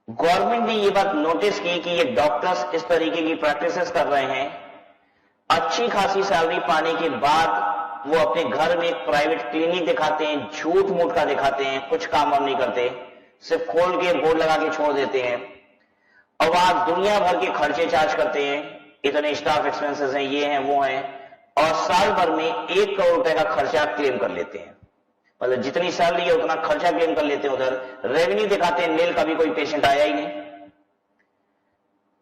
गवर्नमेंट ने ये बात नोटिस की कि ये डॉक्टर्स इस तरीके की प्रैक्टिसेस कर रहे हैं, अच्छी खासी सैलरी पाने के बाद वो अपने घर में एक प्राइवेट क्लिनिक दिखाते हैं, झूठ मूठ का दिखाते हैं, कुछ काम और नहीं करते, सिर्फ खोल के बोर्ड लगा के छोड़ देते हैं और वहां दुनिया भर के खर्चे चार्ज करते हैं, इतने स्टाफ एक्सपेंसेस हैं, ये हैं वो हैं, और साल भर में 1 करोड़ रुपए का खर्चा क्लेम कर लेते हैं। मतलब जितनी सैलरी है उतना खर्चा क्लेम कर लेते हैं, उधर रेवेन्यू दिखाते हैं नील, कभी कोई पेशेंट आया ही नहीं।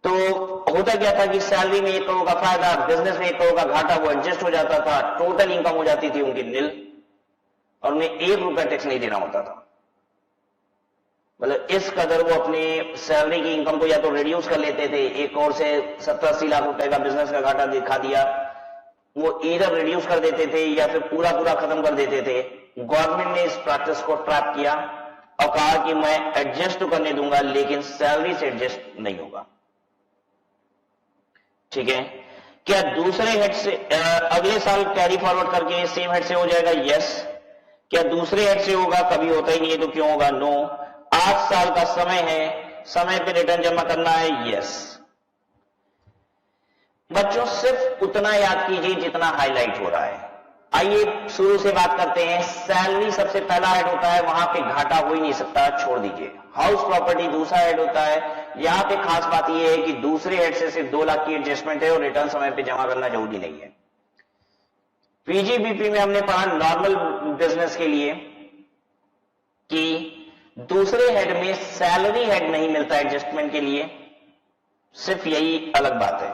तो होता क्या था कि सैलरी में 1 करोड़ का फायदा, बिजनेस में 1 करोड़ का घाटा, वो एडजस्ट हो जाता था, टोटल इनकम हो जाती थी उनकी नील और उन्हें 1 रुपया टैक्स नहीं देना होता था। मतलब इस कदर वो अपने सैलरी की इनकम को या तो रिड्यूस कर लेते थे, 1 करोड़ से 70-80 लाख रुपए का बिजनेस का घाटा दिखा दिया, वो इधर रिड्यूस कर देते थे या फिर पूरा खत्म कर देते थे। गवर्नमेंट ने इस प्रैक्टिस को ट्रैप किया और कहा कि मैं एडजस्ट तो करने दूंगा लेकिन सैलरी से एडजस्ट नहीं होगा। ठीक है, क्या दूसरे हेड से अगले साल कैरी फॉरवर्ड करके सेम हेड से हो जाएगा? यस। क्या दूसरे हेड से होगा? कभी होता ही नहीं है तो क्यों होगा? नो। 8 साल का समय है, समय पे रिटर्न जमा करना है। यस। बच्चों सिर्फ उतना याद कीजिए जितना हाईलाइट हो रहा है। आइए शुरू से बात करते हैं। सैलरी सबसे पहला हेड होता है, वहां पे घाटा हो ही नहीं सकता, छोड़ दीजिए। हाउस प्रॉपर्टी दूसरा हेड होता है। यहां पे खास बात यह है कि दूसरे हेड से सिर्फ 2 लाख की एडजस्टमेंट है और रिटर्न समय पे जमा करना जरूरी नहीं है। पीजीबीपी में हमने पढ़ा नॉर्मल बिजनेस के लिए कि दूसरे हेड में सैलरी हेड नहीं मिलता एडजस्टमेंट के लिए, सिर्फ यही अलग बात है।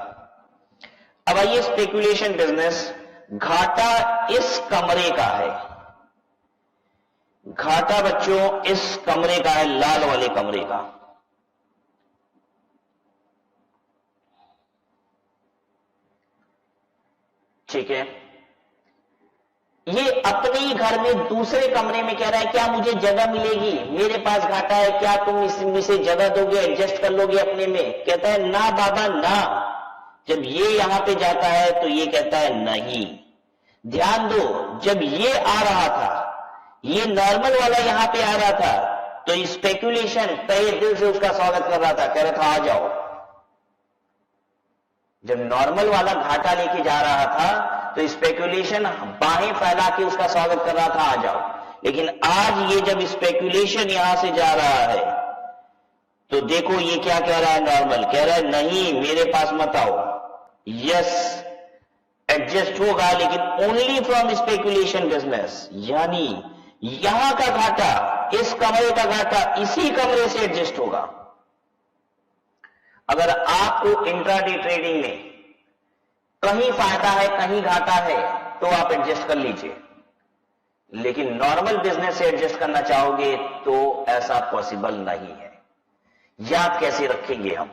अब आइए स्पेकुलेशन बिजनेस, घाटा इस कमरे का है। घाटा बच्चों इस कमरे का है, लाल वाले कमरे का। ठीक है, ये अपने ही घर में दूसरे कमरे में कह रहा है क्या मुझे जगह मिलेगी, मेरे पास घाटा है, क्या तुम इसे जगह दोगे, एडजस्ट कर लोगे अपने में? कहता है ना बाबा ना। जब ये यहां पे जाता है तो ये कहता है नहीं। ध्यान दो, जब ये आ रहा था, ये नॉर्मल वाला यहां पे आ रहा था, तो स्पेकुलेशन तहे दिल से उसका स्वागत कर रहा था, कह रहा था आ जाओ। जब नॉर्मल वाला घाटा लेके जा रहा था तो स्पेकुलेशन बाहें फैला के उसका स्वागत कर रहा था, आ जाओ। लेकिन आज ये जब स्पेकुलेशन यहां से जा रहा है तो देखो ये क्या कह रहा है, नॉर्मल कह रहा है नहीं मेरे पास मत आओ। यस, एडजस्ट होगा लेकिन ओनली फ्रॉम स्पेकुलेशन बिजनेस, यानी यहां का घाटा, इस कमरे का घाटा इसी कमरे से एडजस्ट होगा। अगर आपको इंट्राडे ट्रेडिंग में कहीं फायदा है कहीं घाटा है तो आप एडजस्ट कर लीजिए, लेकिन नॉर्मल बिजनेस से एडजस्ट करना चाहोगे तो ऐसा पॉसिबल नहीं है। याद कैसे रखेंगे हम?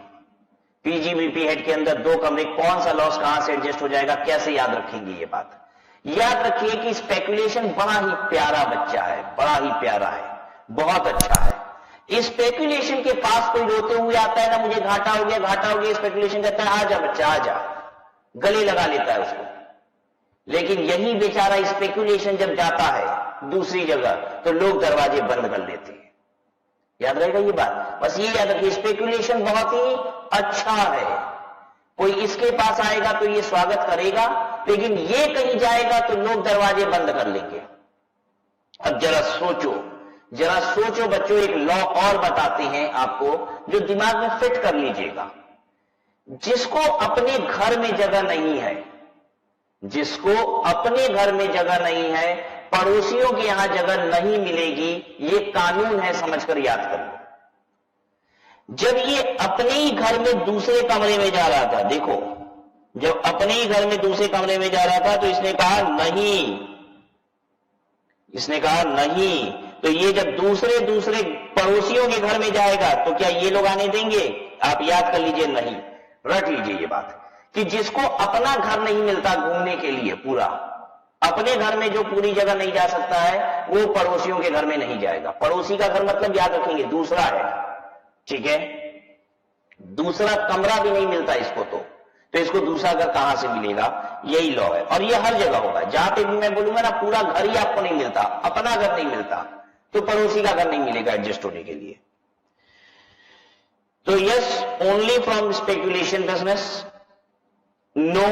पीजीबीपी हेड के अंदर 2 कमरे, कौन सा लॉस कहां से एडजस्ट हो जाएगा, कैसे याद रखेंगे ये बात? याद रखिए कि स्पेकुलेशन बड़ा ही प्यारा बच्चा है, बड़ा ही प्यारा है, बहुत अच्छा है। स्पेकुलेशन के पास कोई रोते हुए आता है ना, मुझे घाटा हो गया घाटा हो गया, स्पेकुलेशन कहता है आजा बच्चा आजा, गले लगा लेता है उसको। लेकिन यही बेचारा स्पेकुलेशन जब जाता है दूसरी जगह तो लोग दरवाजे बंद कर देते हैं। याद रहेगा ये बात? बस ये याद रखिए, स्पेकुलेशन बहुत ही अच्छा है। कोई इसके पास आएगा तो ये स्वागत करेगा, लेकिन ये कहीं जाएगा तो लोग दरवाजे बंद कर लेंगे। अब जरा सोचो बच्चों, एक लॉ और बताते हैं आपको जो दिमाग में फिट कर लीजिएगा। जिसको अपने घर में जगह नहीं है, जिसको अपने घर में जगह नहीं है, पड़ोसियों के यहां जगह नहीं मिलेगी, ये कानून है, समझकर याद कर लो। जब ये अपने ही घर में दूसरे कमरे में जा रहा था, देखो जब अपने ही घर में दूसरे कमरे में जा रहा था तो इसने कहा नहीं, तो ये जब दूसरे पड़ोसियों के घर में जाएगा तो क्या ये लोग आने देंगे? आप याद कर लीजिए, नहीं। रट लीजिए ये बात कि जिसको अपना घर नहीं मिलता घूमने के लिए पूरा, अपने घर में जो पूरी जगह नहीं जा सकता है वो पड़ोसियों के घर में नहीं जाएगा। पड़ोसी का घर मतलब याद रखेंगे दूसरा है, ठीक है, दूसरा कमरा भी नहीं मिलता इसको, तो इसको दूसरा घर कहां से मिलेगा? यही लॉ है और ये हर जगह होगा। जहां पे भी मैं बोलूंगा ना पूरा घर ही आपको नहीं मिलता, अपना घर नहीं मिलता, तो पड़ोसी का घर नहीं मिलेगा एडजस्ट होने के लिए। तो yes, only from speculation business, no,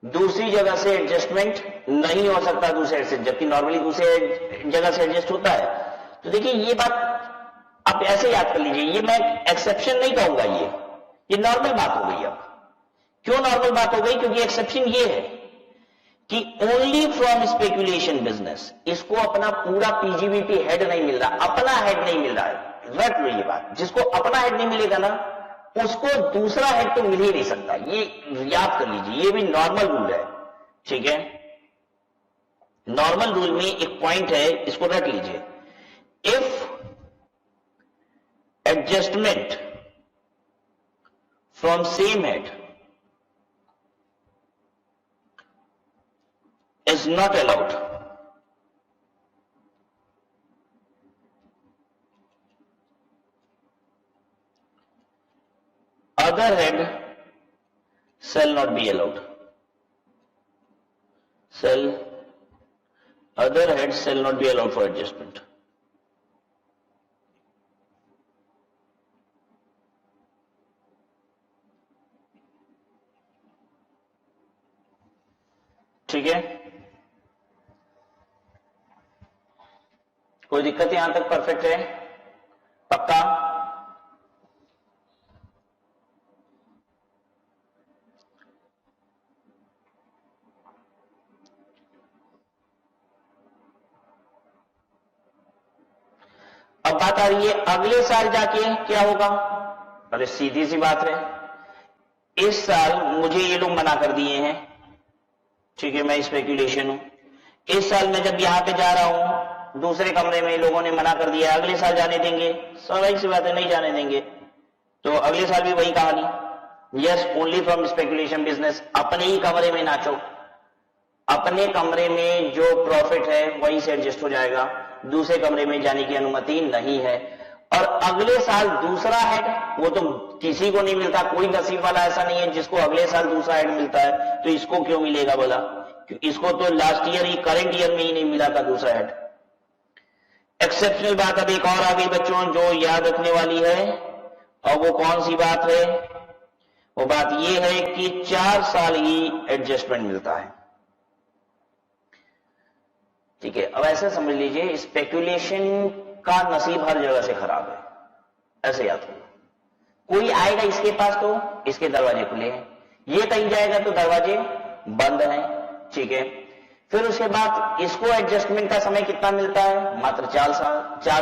दूसरी जगह से एडजस्टमेंट नहीं हो सकता दूसरे से, जबकि नॉर्मली दूसरे जगह से एडजस्ट होता है। तो देखिए ये बात आप ऐसे याद कर लीजिए, ये मैं एक्सेप्शन नहीं कहूंगा, ये नॉर्मल बात हो गई। अब क्यों नॉर्मल बात हो गई? क्योंकि एक्सेप्शन ये है कि ओनली फ्रॉम स्पेकुलेशन बिजनेस, इसको अपना पूरा पीजीबीपी हेड नहीं मिल रहा, अपना हेड नहीं मिल रहा है। रट लो ये बात, जिसको अपना हेड नहीं मिलेगा ना उसको दूसरा हेड तो मिल ही नहीं सकता, ये याद कर लीजिए, ये भी नॉर्मल रूल है, ठीक है। नॉर्मल रूल में एक पॉइंट है, इसको रट लीजिए, if adjustment from same head is not allowed, other head shall not be allowed, other head shall not be allowed for adjustment. ठीक है, कोई दिक्कत यहां तक परफेक्ट है? पक्का? अब बात आ रही है अगले साल जाके क्या होगा। अरे सीधी सी बात है, इस साल मुझे ये लोग मना कर दिए हैं, ठीक है, मैं स्पेकुलेशन हूं, इस साल मैं जब यहां पे जा रहा हूं दूसरे कमरे में लोगों ने मना कर दिया, अगले साल जाने देंगे? स्वाभाविक सी बात है, नहीं जाने देंगे। तो अगले साल भी वही कहानी, yes, only from speculation business, अपने ही कमरे में नाचो, अपने कमरे में जो प्रॉफिट है वहीं से एडजस्ट हो जाएगा, दूसरे कमरे में जाने की अनुमति नहीं है। और अगले साल दूसरा हेड, वो तो किसी को नहीं मिलता, कोई नसीब वाला ऐसा नहीं है जिसको अगले साल दूसरा हेड मिलता है, तो इसको क्यों मिलेगा बोला? इसको तो लास्ट ईयर ही, करंट ईयर में ही नहीं मिला था दूसरा हेड। एक्सेप्शनल बात अब एक और आ गई बच्चों जो याद रखने वाली है, और वो कौन सी बात है? वो बात ये है कि 4 साल ही एडजस्टमेंट मिलता है, ठीक है। अब ऐसे समझ लीजिए, स्पेकुलेशन का नसीब हर जगह से खराब है, ऐसे याद करो। कोई आएगा इसके पास तो इसके दरवाजे खुले हैं, ये कहीं जाएगा तो दरवाजे बंद हैं, ठीक है। फिर उसके बाद इसको एडजस्टमेंट का समय कितना मिलता है? मात्र 4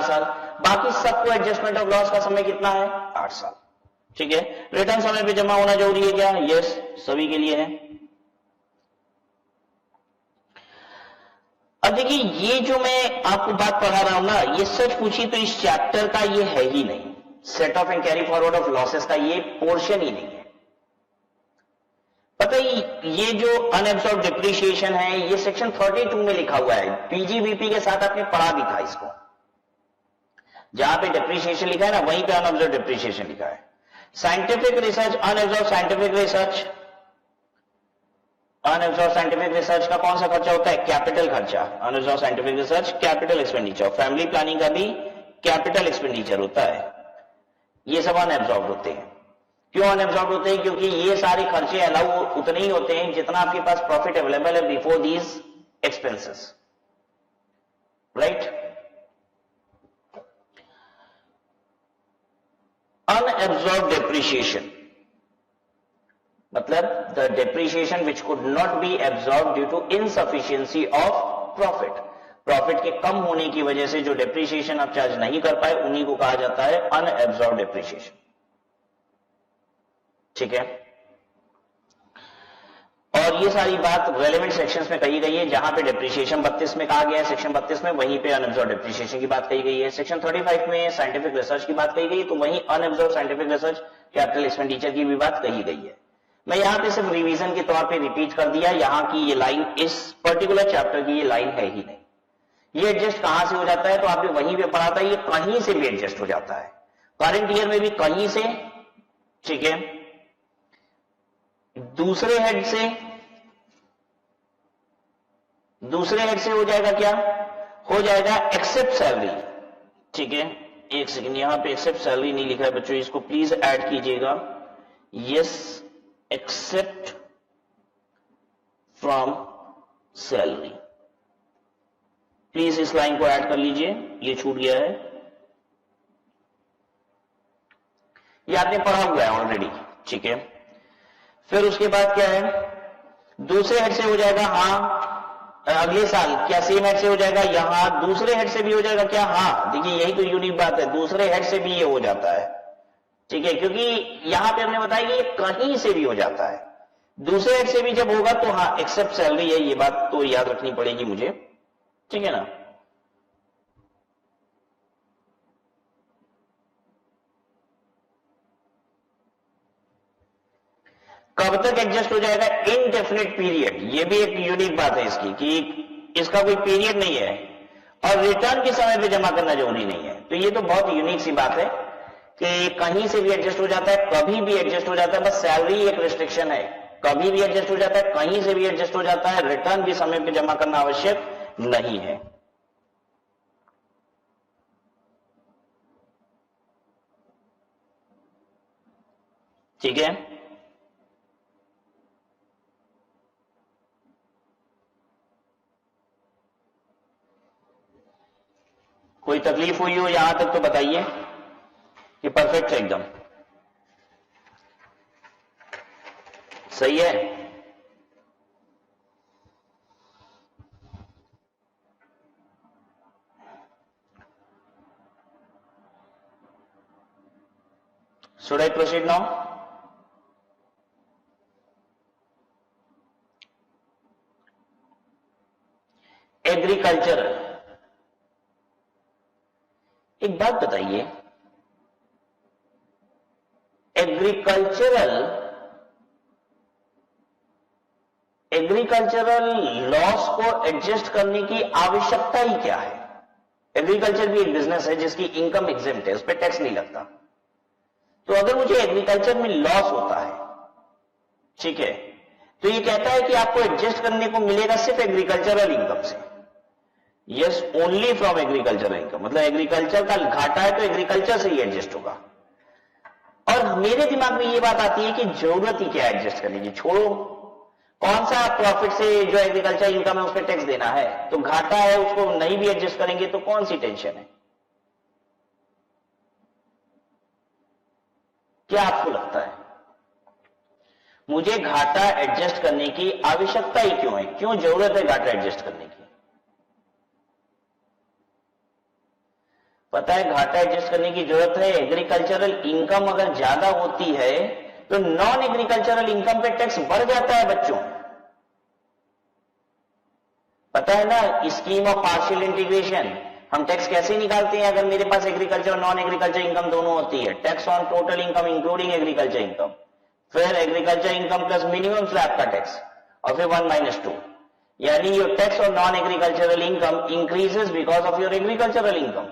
साल। बाकी सबको एडजस्टमेंट ऑफ लॉस का समय कितना है? 8 साल, ठीक है। रिटर्न समय पे जमा होना जरूरी है क्या? यस, सभी के लिए है। अब देखिए, ये जो मैं आपको बात पढ़ा रहा हूं ना, ये सच पूछी तो इस चैप्टर का ये है ही नहीं, set off and carry forward of losses का ये पोर्शन ही नहीं है। पता ही, ये जो अनएब्सॉर्ब डिप्रिशिएशन है, ये सेक्शन 32 में लिखा हुआ है, पीजीबीपी के साथ आपने पढ़ा भी था इसको। जहां पे डिप्रिशिएशन लिखा है ना, वहीं पे अनएब्सॉर्ब डिप्रिशिएशन लिखा है। Scientific research, unabsorbed scientific research, unabsorbed scientific research का कौन सा खर्चा होता है? कैपिटल खर्चा। Unabsorbed scientific research capital expenditure, family planning का भी कैपिटल एक्सपेंडिचर होता है, ये सब अनएब्सॉर्ब होते हैं। क्यों अनएब्सॉर्ब होते हैं? क्योंकि ये सारे खर्चे अलाउ उतने ही होते हैं जितना आपके पास प्रॉफिट अवेलेबल है before these expenses, right. Unabsorbed depreciation मतलब the depreciation which could not be absorb due to insufficiency of profit. Profit के कम होने की वजह से जो डेप्रिशिएशन आप चार्ज नहीं कर पाए, उन्हीं को कहा जाता है अनएब्सॉर्ब डेप्रिशिएशन, ठीक है। और ये सारी बात रेलेवेंट सेक्शंस में कही गई है, जहां पे डेप्रिशिएशन 32 में कहा गया है, सेक्शन 32 में, वहीं पे अनएब्सॉर्ब डेप्रिशिएशन की बात कही गई है। सेक्शन 35 में साइंटिफिक रिसर्च की बात कही गई, तो वहीं unabsorbed scientific research capital expenditure की भी बात कही गई है। मैं यहां पे सिर्फ रिवीजन के तौर पे रिपीट कर दिया, यहां की ये लाइन इस पर्टिकुलर चैप्टर की ये लाइन है ही नहीं। ये एडजस्ट कहां से हो जाता है, तो आपने वहीं पे पढ़ा था, ये कहीं से भी एडजस्ट हो जाता है, करंट ईयर में भी कहीं से, ठीक है, दूसरे हेड से हो जाएगा, क्या हो जाएगा, एक्सेप्ट सैलरी, ठीक है। एक सेकंड, यहां पे एक्सेप्ट सैलरी नहीं लिखा है बच्चों, इसको प्लीज ऐड कीजिएगा, yes, except from salary, please इस लाइन को ऐड कर लीजिए, ये छूट गया है, ये आपने पढ़ा हुआ है ऑलरेडी, ठीक है। फिर उसके बाद क्या है, दूसरे हेड से हो जाएगा, हाँ, अगले साल क्या सेम हेड से हो जाएगा, यहां दूसरे हेड से भी हो जाएगा, क्या, हाँ, देखिए यही तो यूनिक बात है, दूसरे हेड से भी ये हो जाता है, ठीक है, क्योंकि यहां पे हमने बताया कि ये कहीं से भी हो जाता है, दूसरे हेड से भी जब होगा तो हाँ एक्सेप्ट सैलरी है, ये बात तो याद रखनी पड़ेगी मुझे, ठीक है ना। कब तक एडजस्ट हो जाएगा, इनडेफिनिट पीरियड, ये भी एक यूनिक बात है इसकी कि इसका कोई पीरियड नहीं है, और रिटर्न के समय पे जमा करना जरूरी नहीं है, तो ये तो बहुत यूनिक सी बात है कि कहीं से भी एडजस्ट हो जाता है, कभी भी एडजस्ट हो जाता है, बस सैलरी एक रिस्ट्रिक्शन है, कभी भी एडजस्ट हो जाता है, कहीं से भी एडजस्ट हो जाता है, रिटर्न भी समय पे जमा करना आवश्यक नहीं है, ठीक है। कोई तकलीफ हुई हो यहां तक तो बताइए, कि परफेक्ट है, एकदम सही है। Should I proceed now? Agriculture, एक बात बताइए, एग्रीकल्चरल लॉस को एडजस्ट करने की आवश्यकता ही क्या है। एग्रीकल्चर भी एक बिजनेस है जिसकी इनकम एग्जेम्प्ट है, उस पर टैक्स नहीं लगता, तो अगर मुझे एग्रीकल्चर में लॉस होता है, ठीक है, तो ये कहता है कि आपको एडजस्ट करने को मिलेगा सिर्फ एग्रीकल्चरल इनकम से, yes, only from agricultural income, मतलब एग्रीकल्चर का घाटा है तो एग्रीकल्चर से ही एडजस्ट होगा। और मेरे दिमाग में ये बात आती है कि जरूरत ही क्या एडजस्ट करने की, छोड़ो, कौन सा प्रॉफिट से जो एग्रीकल्चर इनकम है उस पर टैक्स देना है, तो घाटा है, उसको नहीं भी एडजस्ट करेंगे तो कौन सी टेंशन है, क्या आपको लगता है, मुझे घाटा एडजस्ट करने की आवश्यकता ही क्यों है, क्यों जरूरत है घाटा एडजस्ट करने की। पता है घाटा एडजस्ट करने की जरूरत है, एग्रीकल्चरल इनकम अगर ज्यादा होती है तो नॉन एग्रीकल्चरल इनकम पे टैक्स बढ़ जाता है बच्चों, पता है ना, स्कीम ऑफ पार्शियल इंटीग्रेशन, हम टैक्स कैसे निकालते हैं अगर मेरे पास एग्रीकल्चर और नॉन एग्रीकल्चर इनकम दोनों होती है, tax on total income including agriculture income, फिर agriculture income plus minimum slab का टैक्स, और फिर 1-2, यानी your tax on non agricultural income increases because of your agricultural income,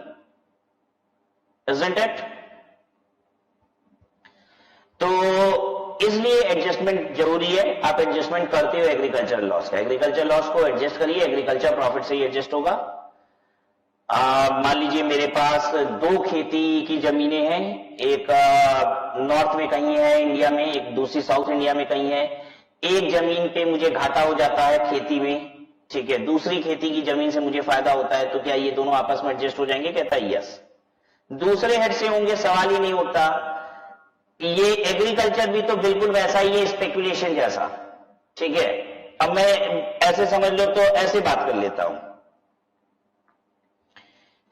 isn't it? तो इसलिए एडजस्टमेंट जरूरी है, आप एडजस्टमेंट करते हो एग्रीकल्चर लॉस का, एग्रीकल्चर लॉस को एडजस्ट करिए, एग्रीकल्चर प्रॉफिट से ही एडजस्ट होगा। मान लीजिए मेरे पास 2 खेती की जमीनें हैं, एक नॉर्थ में कहीं है इंडिया में, एक दूसरी साउथ इंडिया में कहीं है, एक जमीन पे मुझे घाटा हो जाता है खेती में, ठीक है, दूसरी खेती की जमीन से मुझे फायदा होता है, तो क्या ये दोनों आपस में एडजस्ट हो जाएंगे, कहता है यस। दूसरे हेड से होंगे, सवाल ही नहीं उठता, ये एग्रीकल्चर भी तो बिल्कुल वैसा ही है, स्पेकुलेशन जैसा, ठीक है। अब मैं ऐसे समझ लो तो ऐसे बात कर लेता हूं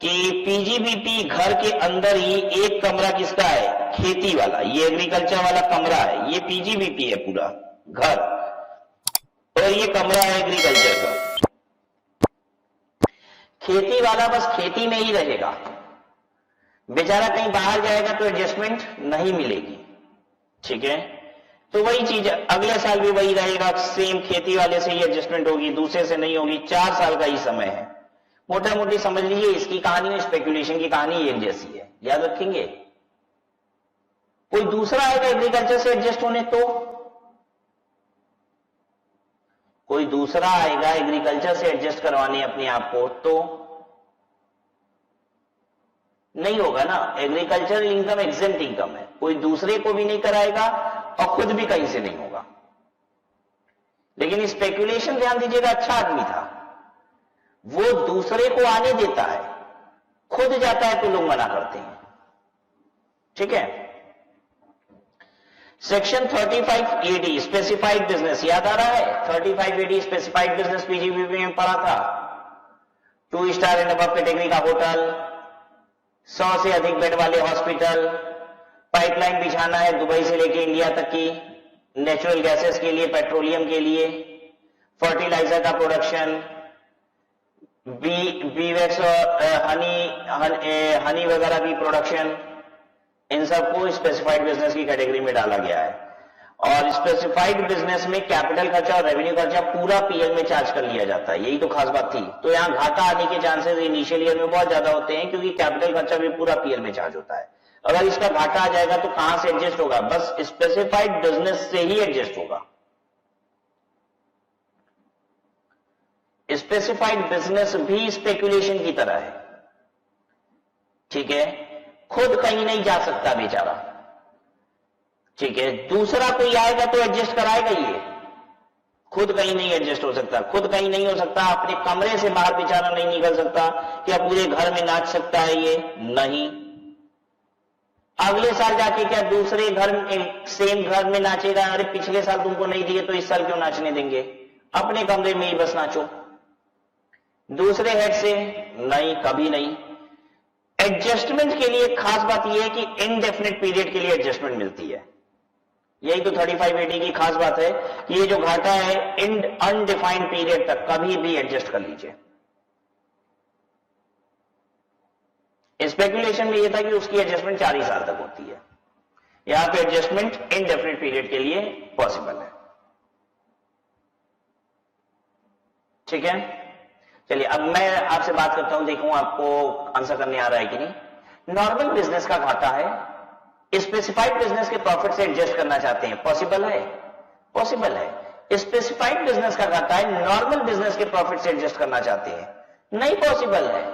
कि पीजीबीपी घर के अंदर ही एक कमरा किसका है, खेती वाला, ये एग्रीकल्चर वाला कमरा है, ये पीजीबीपी है पूरा घर, और ये कमरा है एग्रीकल्चर का। खेती वाला बस खेती में ही रहेगा, बेचारा कहीं बाहर जाएगा तो एडजस्टमेंट नहीं मिलेगी, ठीक है। तो वही चीज अगले साल भी वही रहेगा, सेम खेती वाले से ही एडजस्टमेंट होगी, दूसरे से नहीं होगी। 4 साल का ही समय है, मोटा मोटी समझ लीजिए। इसकी कहानी और स्पेकुलेशन की कहानी एक जैसी है, याद रखेंगे। कोई दूसरा आएगा एग्रीकल्चर से एडजस्ट होने तो, कोई दूसरा आएगा एग्रीकल्चर से एडजस्ट करवाने अपने आप को तो नहीं होगा ना। एग्रीकल्चरल इनकम एग्जेम्प्ट इनकम है, कोई दूसरे को भी नहीं कराएगा और खुद भी कहीं से नहीं होगा। लेकिन स्पेकुलेशन ध्यान दीजिएगा, अच्छा आदमी था, वो दूसरे को आने देता है, खुद जाता है तो लोग मना करते हैं। ठीक है। सेक्शन 35AD स्पेसिफाइड बिजनेस, याद आ रहा है? 35AD स्पेसिफाइड बिजनेस पीजीबीपी में पढ़ा था। 2 स्टार एंड अबव कैटेगरी का होटल, 100 से अधिक बेड वाले हॉस्पिटल, पाइपलाइन बिछाना है दुबई से लेके इंडिया तक की, नेचुरल गैसेस के लिए, पेट्रोलियम के लिए, फर्टिलाइजर का प्रोडक्शन, बी वैक्स और हनी वगैरह की प्रोडक्शन, इन सबको स्पेसिफाइड बिजनेस की कैटेगरी में डाला गया है। और स्पेसिफाइड बिजनेस में कैपिटल खर्चा और रेवेन्यू खर्चा पूरा पीएल में चार्ज कर लिया जाता है, यही तो खास बात थी। तो यहां घाटा आने के चांसेस इनिशियल ईयर में बहुत ज्यादा होते हैं, क्योंकि कैपिटल खर्चा भी पूरा पीएल में चार्ज होता है। अगर इसका घाटा आ जाएगा तो कहां से एडजस्ट होगा? बस स्पेसिफाइड बिजनेस से ही एडजस्ट होगा। स्पेसिफाइड बिजनेस भी स्पेकुलेशन की तरह है, ठीक है। खुद कहीं नहीं जा सकता बेचारा, ठीक है। दूसरा कोई आएगा तो एडजस्ट कराएगा, ये खुद कहीं नहीं एडजस्ट हो सकता। खुद कहीं नहीं हो सकता, अपने कमरे से बाहर बेचारा नहीं निकल सकता। क्या पूरे घर में नाच सकता है? ये नहीं। अगले साल जाके क्या दूसरे घर में, सेम घर में नाचेगा? अरे पिछले साल तुमको नहीं दिए तो इस साल क्यों नाचने देंगे? अपने कमरे में ही बस नाचो। दूसरे हेड से नहीं, कभी नहीं। एडजस्टमेंट के लिए खास बात यह है कि इनडेफिनेट पीरियड के लिए एडजस्टमेंट मिलती है। यही तो 35AD की खास बात है कि ये जो घाटा है अनडिफाइंड पीरियड तक कभी भी एडजस्ट कर लीजिए। स्पेकुलेशन में यह था कि उसकी एडजस्टमेंट 4 ही साल तक होती है, यहां पे एडजस्टमेंट इनडेफिनेट पीरियड के लिए पॉसिबल है। ठीक है, चलिए अब मैं आपसे बात करता हूं, देखूं आपको आंसर करने आ रहा है कि नहीं। नॉर्मल बिजनेस का घाटा है, स्पेसिफाइड बिजनेस के प्रॉफिट से एडजस्ट करना चाहते हैं, पॉसिबल है? पॉसिबल है। स्पेसिफाइड बिजनेस का घाटा है, नॉर्मल बिजनेस के प्रॉफिट से एडजस्ट करना चाहते हैं, नहीं पॉसिबल है।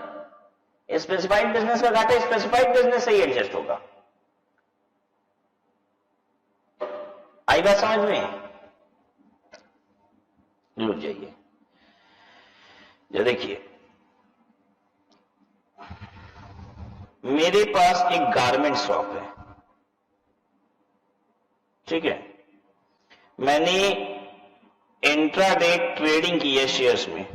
स्पेसिफाइड बिजनेस का घाटा स्पेसिफाइड बिजनेस से ही एडजस्ट होगा। आई बात समझ में? रुक जाइए, ये देखिए, मेरे पास एक गारमेंट शॉप है, ठीक है। मैंने इंट्राडे ट्रेडिंग की है शेयर्स में,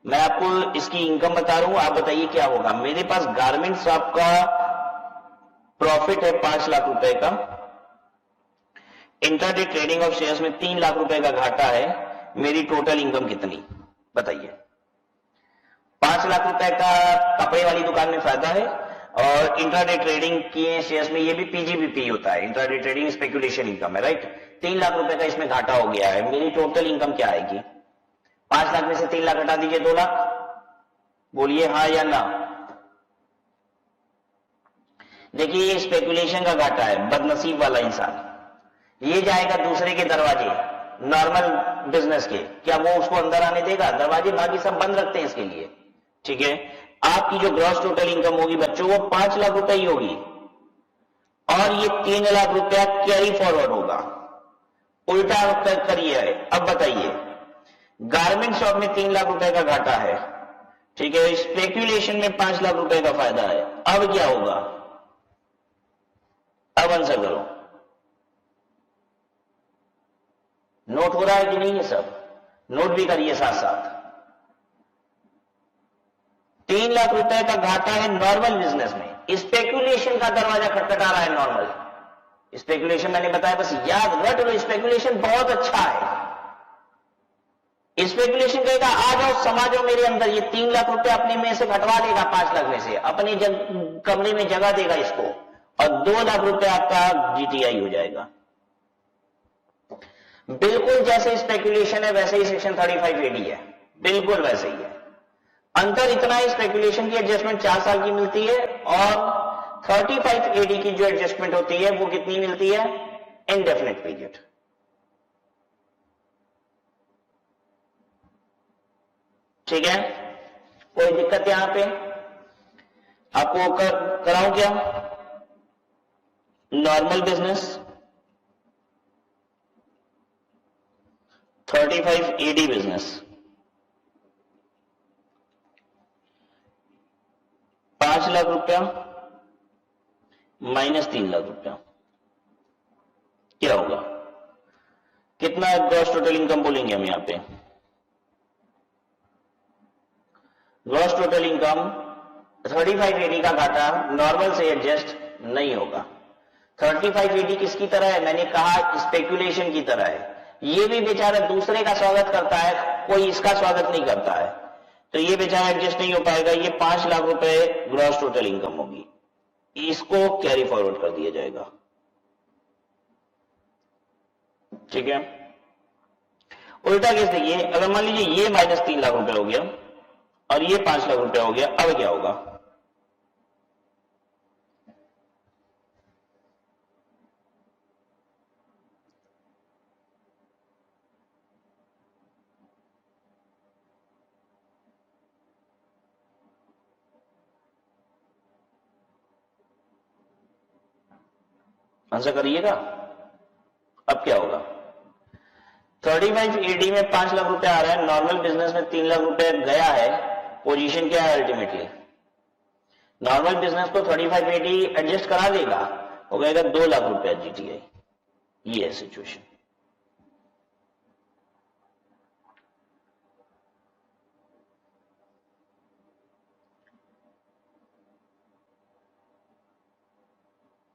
मैं आपको इसकी इनकम बता रहा हूं, आप बताइए क्या होगा। मेरे पास गारमेंट शॉप का प्रॉफिट है 5 लाख रुपए का, इंट्राडे ट्रेडिंग ऑफ शेयर्स में 3 लाख रुपए का घाटा है, मेरी टोटल इनकम कितनी बताइए? 5 लाख रुपए का कपड़े वाली दुकान में फायदा है, और इंट्राडे ट्रेडिंग किए शेयर्स में ये भी पीजीबीपी होता है, इंट्राडे ट्रेडिंग स्पेकुलेशन इनकम है, राइट। 3 लाख रुपए का इसमें घाटा हो गया है, मेरी टोटल इनकम क्या आएगी? 5 लाख में से 3 लाख हटा दीजिए, 2 लाख। बोलिए हाँ या ना। देखिए ये स्पेकुलेशन का घाटा है, बदनसीब वाला इंसान, ये जाएगा दूसरे के दरवाजे, नॉर्मल बिजनेस के, क्या वो उसको अंदर आने देगा? दरवाजे बाकी सब बंद रखते हैं इसके लिए, ठीक है। आपकी जो ग्रॉस टोटल इनकम होगी बच्चों, वो 5 लाख रुपए ही होगी, और ये 3 लाख रुपया कैरी फॉरवर्ड होगा। उल्टा करिए, अब बताइए, गारमेंट शॉप में 3 लाख रुपए का घाटा है, ठीक है, स्पेकुलेशन में 5 लाख रुपए का फायदा है, अब क्या होगा? अब आंसर करो। नोट हो रहा है कि नहीं? ये सब नोट भी करिए साथ साथ। 3 लाख रुपए का घाटा है नॉर्मल बिजनेस में, स्पेकुलेशन का दरवाजा खटखटा रहा है नॉर्मल। स्पेकुलेशन मैंने बताया, बस याद रख लो, स्पेकुलेशन बहुत अच्छा है, स्पेकुलेशन कहेगा आ जाओ समा जाओ मेरे अंदर, ये 3 लाख रुपए अपने में से घटवा देगा 5 लाख में से, अपने कमरे में जगह देगा इसको, और 2 लाख रुपए आपका जीटीआई हो जाएगा। बिल्कुल जैसे स्पेकुलेशन है वैसे ही सेक्शन 35 एडी है, बिल्कुल वैसे ही है। अंतर इतना है, स्पेकुलेशन की एडजस्टमेंट 4 साल की मिलती है और 35 एडी की जो एडजस्टमेंट होती है वो कितनी मिलती है, इनडेफिनेट पीरियड। ठीक है, कोई दिक्कत यहां पे आपको कराऊं क्या? Normal business 35 AD business, 5 lakh रुपया माइनस 3 लाख रुपया क्या होगा? कितना ग्रॉस टोटल इनकम बोलेंगे हम यहां पे? ग्रॉस टोटल इनकम 35 एडी का घाटा नॉर्मल से एडजस्ट नहीं होगा। 35 एडी किसकी तरह है? मैंने कहा स्पेकुलेशन की तरह है। ये भी बेचारा दूसरे का स्वागत करता है, कोई इसका स्वागत नहीं करता है, तो ये बेचारा एडजस्ट नहीं हो पाएगा। ये 5 लाख रुपए ग्रॉस टोटल इनकम होगी, इसको कैरी फॉरवर्ड कर दिया जाएगा। ठीक है, उल्टा केस देखिए, अगर मान लीजिए ये माइनस 3 लाख रुपए हो गया और ये 5 लाख रुपया हो गया, अब क्या होगा? आंसर करिएगा, अब क्या होगा? 35 एडी में 5 लाख रुपया आ रहा है, नॉर्मल बिजनेस में 3 लाख रुपया गया है, पोजीशन क्या है अल्टीमेटली? नॉर्मल बिजनेस को 35 एडी एडजस्ट करा देगा, हो गएगा 2 लाख रुपया जीटीआई। ये है सिचुएशन।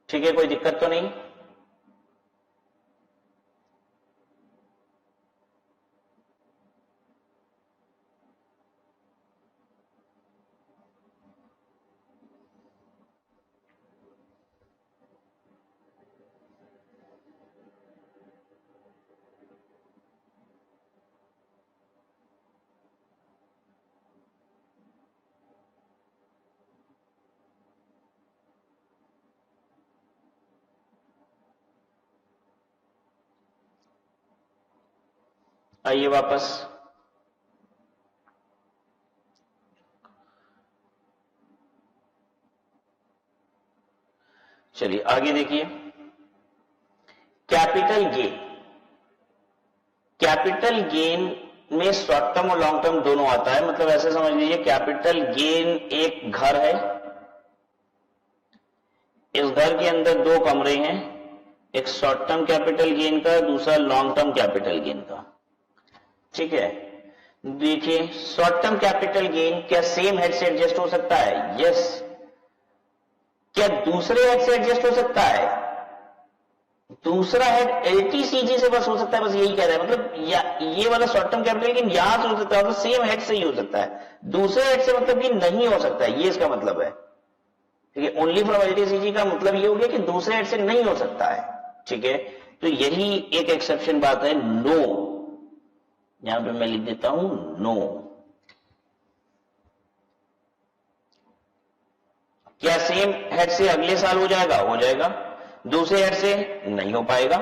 ठीक है, कोई दिक्कत तो नहीं? आइए वापस। चलिए आगे देखिए, कैपिटल गेन। कैपिटल गेन में शॉर्ट टर्म और लॉन्ग टर्म दोनों आता है। मतलब ऐसे समझ लीजिए, कैपिटल गेन एक घर है, इस घर के अंदर 2 कमरे हैं, एक शॉर्ट टर्म कैपिटल गेन का, दूसरा लॉन्ग टर्म कैपिटल गेन का। ठीक है, देखिए शॉर्ट टर्म कैपिटल गेन क्या सेम हेड से एडजस्ट हो सकता है? यस। क्या दूसरे हेड से एडजस्ट हो सकता है? दूसरा हेड एलटीसीजी से बस हो सकता है, बस यही कह रहा है। मतलब ये वाला शॉर्ट टर्म कैपिटल गेन यहां से हो सकता है, मतलब सेम हेड से ही हो सकता है, दूसरे हेड से मतलब कि नहीं हो सकता है, ये इसका मतलब है। ठीक है, ओनली फ्रॉम एलटीसीजी का मतलब ये हो गया कि दूसरे हेड से नहीं हो सकता है। ठीक है, तो यही एक एक्सेप्शन बात है, नो। यहां पे मैं लिख देता हूं नो। क्या सेम हेड से अगले साल हो जाएगा? हो जाएगा। दूसरे हेड से नहीं हो पाएगा।